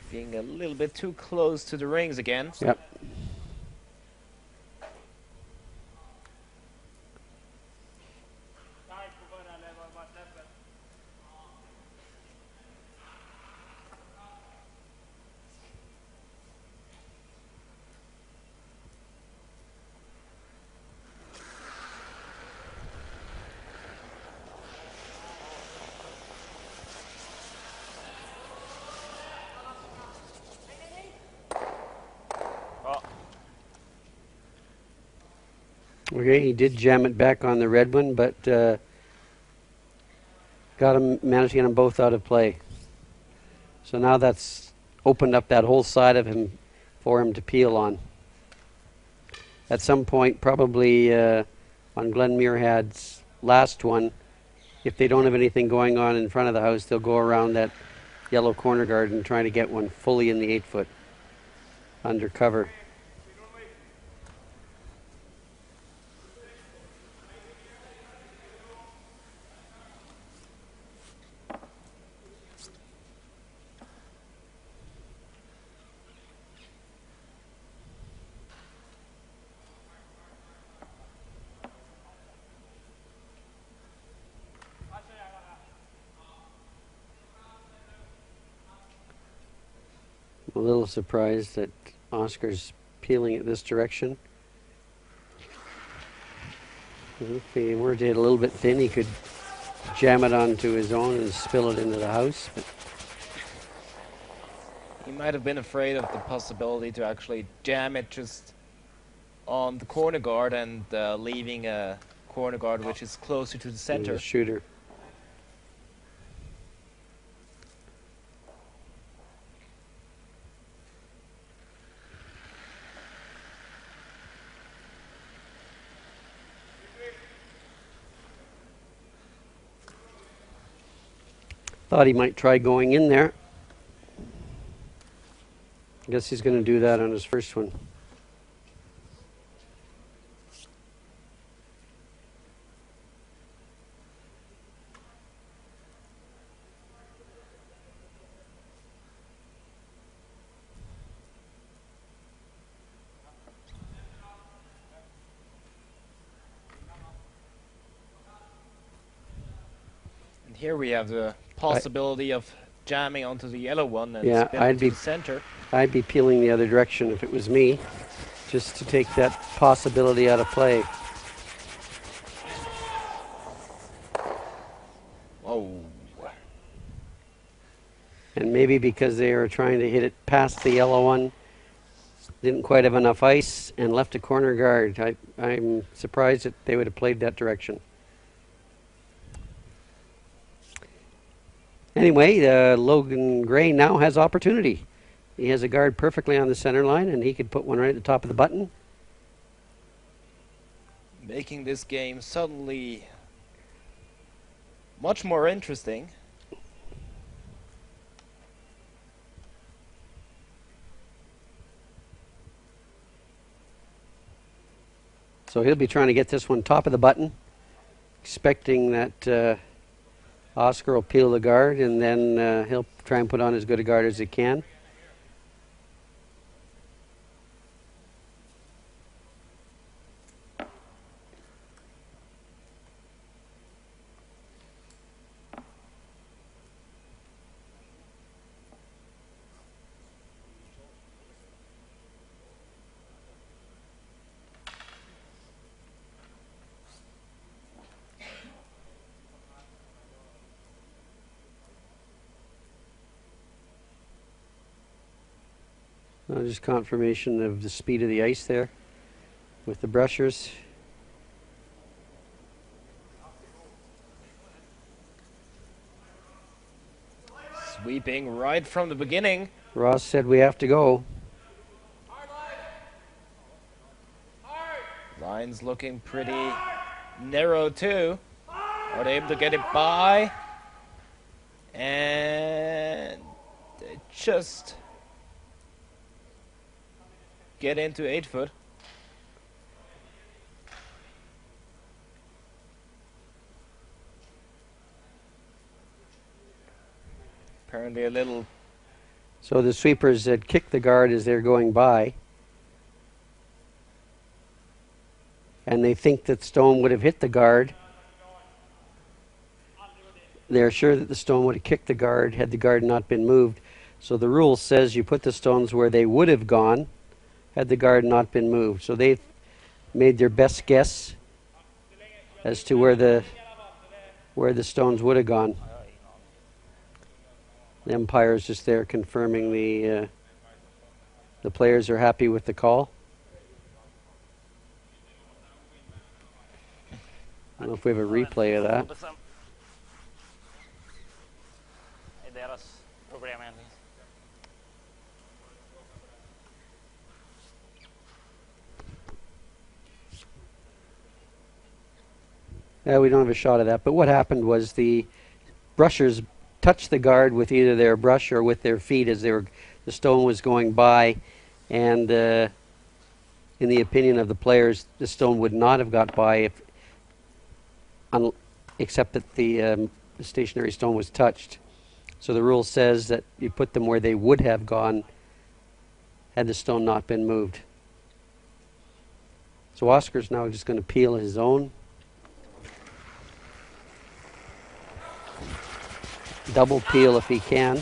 Being a little bit too close to the rings again. Yep. Okay, he did jam it back on the red one, but managed to get them both out of play. So now that's opened up that whole side of him for him to peel on. At some point, probably on Glenn Muirhead's last one, if they don't have anything going on in front of the house, they'll go around that yellow corner guard and try to get one fully in the 8-foot under cover. A little surprised that Oscar's peeling it this direction. If he were to hit a little bit thin, he could jam it onto his own and spill it into the house. But he might have been afraid of the possibility to actually jam it just on the corner guard and leaving a corner guard which is closer to the center. The shooter. Thought he might try going in there. I guess he's going to do that on his first one. And here we have the possibility of jamming onto the yellow one and yeah, spinning to the center. I'd be peeling the other direction if it was me, just to take that possibility out of play. Oh. And maybe because they were trying to hit it past the yellow one, didn't quite have enough ice and left a corner guard. I'm surprised that they would have played that direction. Anyway, Logan Gray now has opportunity. He has a guard perfectly on the center line, and he could put one right at the top of the button. Making this game suddenly much more interesting. So he'll be trying to get this one top of the button, expecting that Oscar will peel the guard, and then he'll try and put on as good a guard as he can. Just confirmation of the speed of the ice there with the brushers. Sweeping right from the beginning. Ross said we have to go. Line's looking pretty narrow too. Are they able to get it by? And they just get into 8 foot. Apparently a little. So the sweepers had kicked the guard as they're going by, and they think that stone would have hit the guard. They're sure that the stone would have kicked the guard had the guard not been moved. So the rule says you put the stones where they would have gone had the guard not been moved. So they made their best guess as to where the stones would have gone. The umpire's just there confirming the players are happy with the call. I don't know if we have a replay of that. We don't have a shot of that, but what happened was the brushers touched the guard with either their brush or with their feet as the stone was going by, and in the opinion of the players, the stone would not have got by except that the stationary stone was touched. So the rule says that you put them where they would have gone had the stone not been moved. So Oscar's now just going to peel his own. Double peel if he can.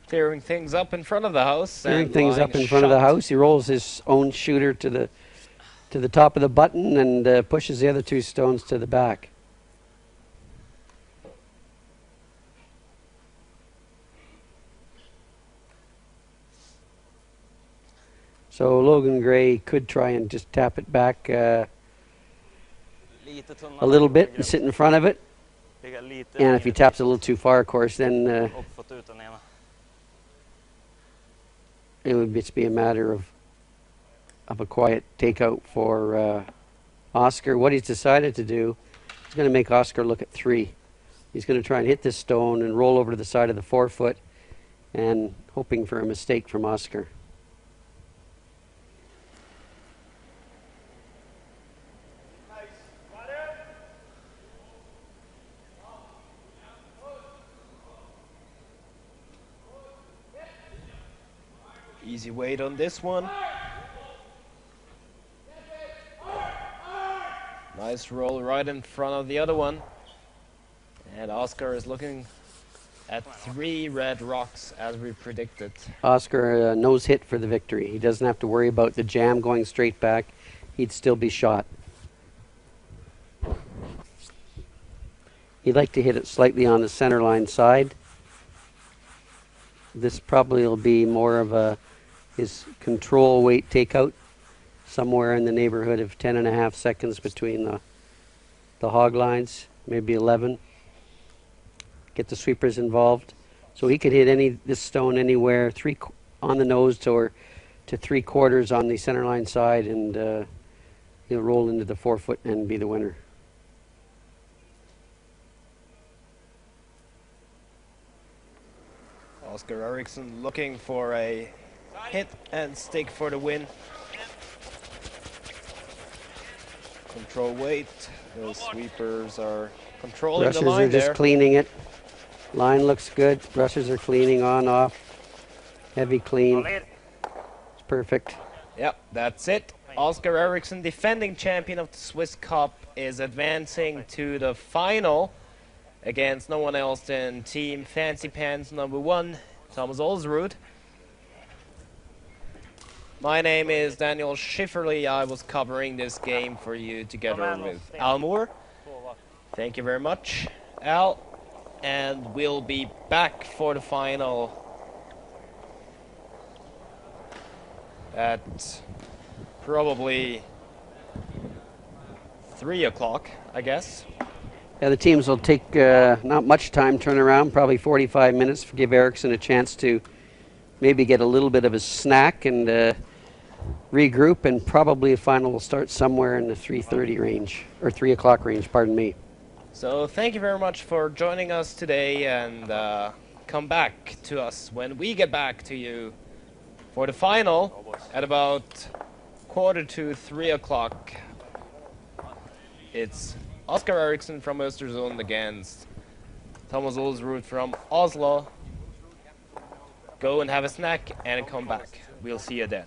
Clearing things up in front of the house. Clearing things up in front of the house. He rolls his own shooter to the top of the button and pushes the other two stones to the back. So Logan Gray could try and just tap it back a little bit and sit in front of it. And if he taps a little too far, of course, then it would just be a matter of a quiet takeout for Oscar. What he's decided to do is going to make Oscar look at 3. He's going to try and hit this stone and roll over to the side of the 4 foot, and hoping for a mistake from Oscar. Easy weight on this one. Nice roll right in front of the other one. And Oscar is looking at 3 red rocks as we predicted. Oscar nose hit for the victory. He doesn't have to worry about the jam going straight back. He'd still be shot. He'd like to hit it slightly on the center line side. This probably will be more of his control weight takeout, somewhere in the neighborhood of 10.5 seconds between the hog lines, maybe 11. Get the sweepers involved. So he could hit this stone anywhere, 3 on the nose to 3/4 on the center line side, and he'll roll into the 4 foot and be the winner. Oscar Eriksson looking for a hit and stick for the win. Control weight. The sweepers are controlling Brushes the line are just there. cleaning it. Line looks good. Brushes are cleaning on, off. Heavy clean. It's perfect. Yep, that's it. Oscar Eriksson, defending champion of the Swiss Cup, is advancing to the final against no one else than Team Fancy Pants #1, Thomas Olsrud. My name is Daniel Schifferly. I was covering this game for you together with Al Moore. Thank you very much, Al. And we'll be back for the final at probably 3 o'clock, I guess. Yeah, the teams will take not much time turn around, probably 45 minutes, to give Eriksson a chance to maybe get a little bit of a snack and regroup, and probably the final will start somewhere in the 3:30 range, or 3 o'clock range, pardon me. So thank you very much for joining us today, and come back to us when we get back to you for the final at about 2:45, 3 o'clock. It's Oscar Eriksson from Östersund against Thomas Olsrud from Oslo. Go and have a snack and come back. We'll see you then.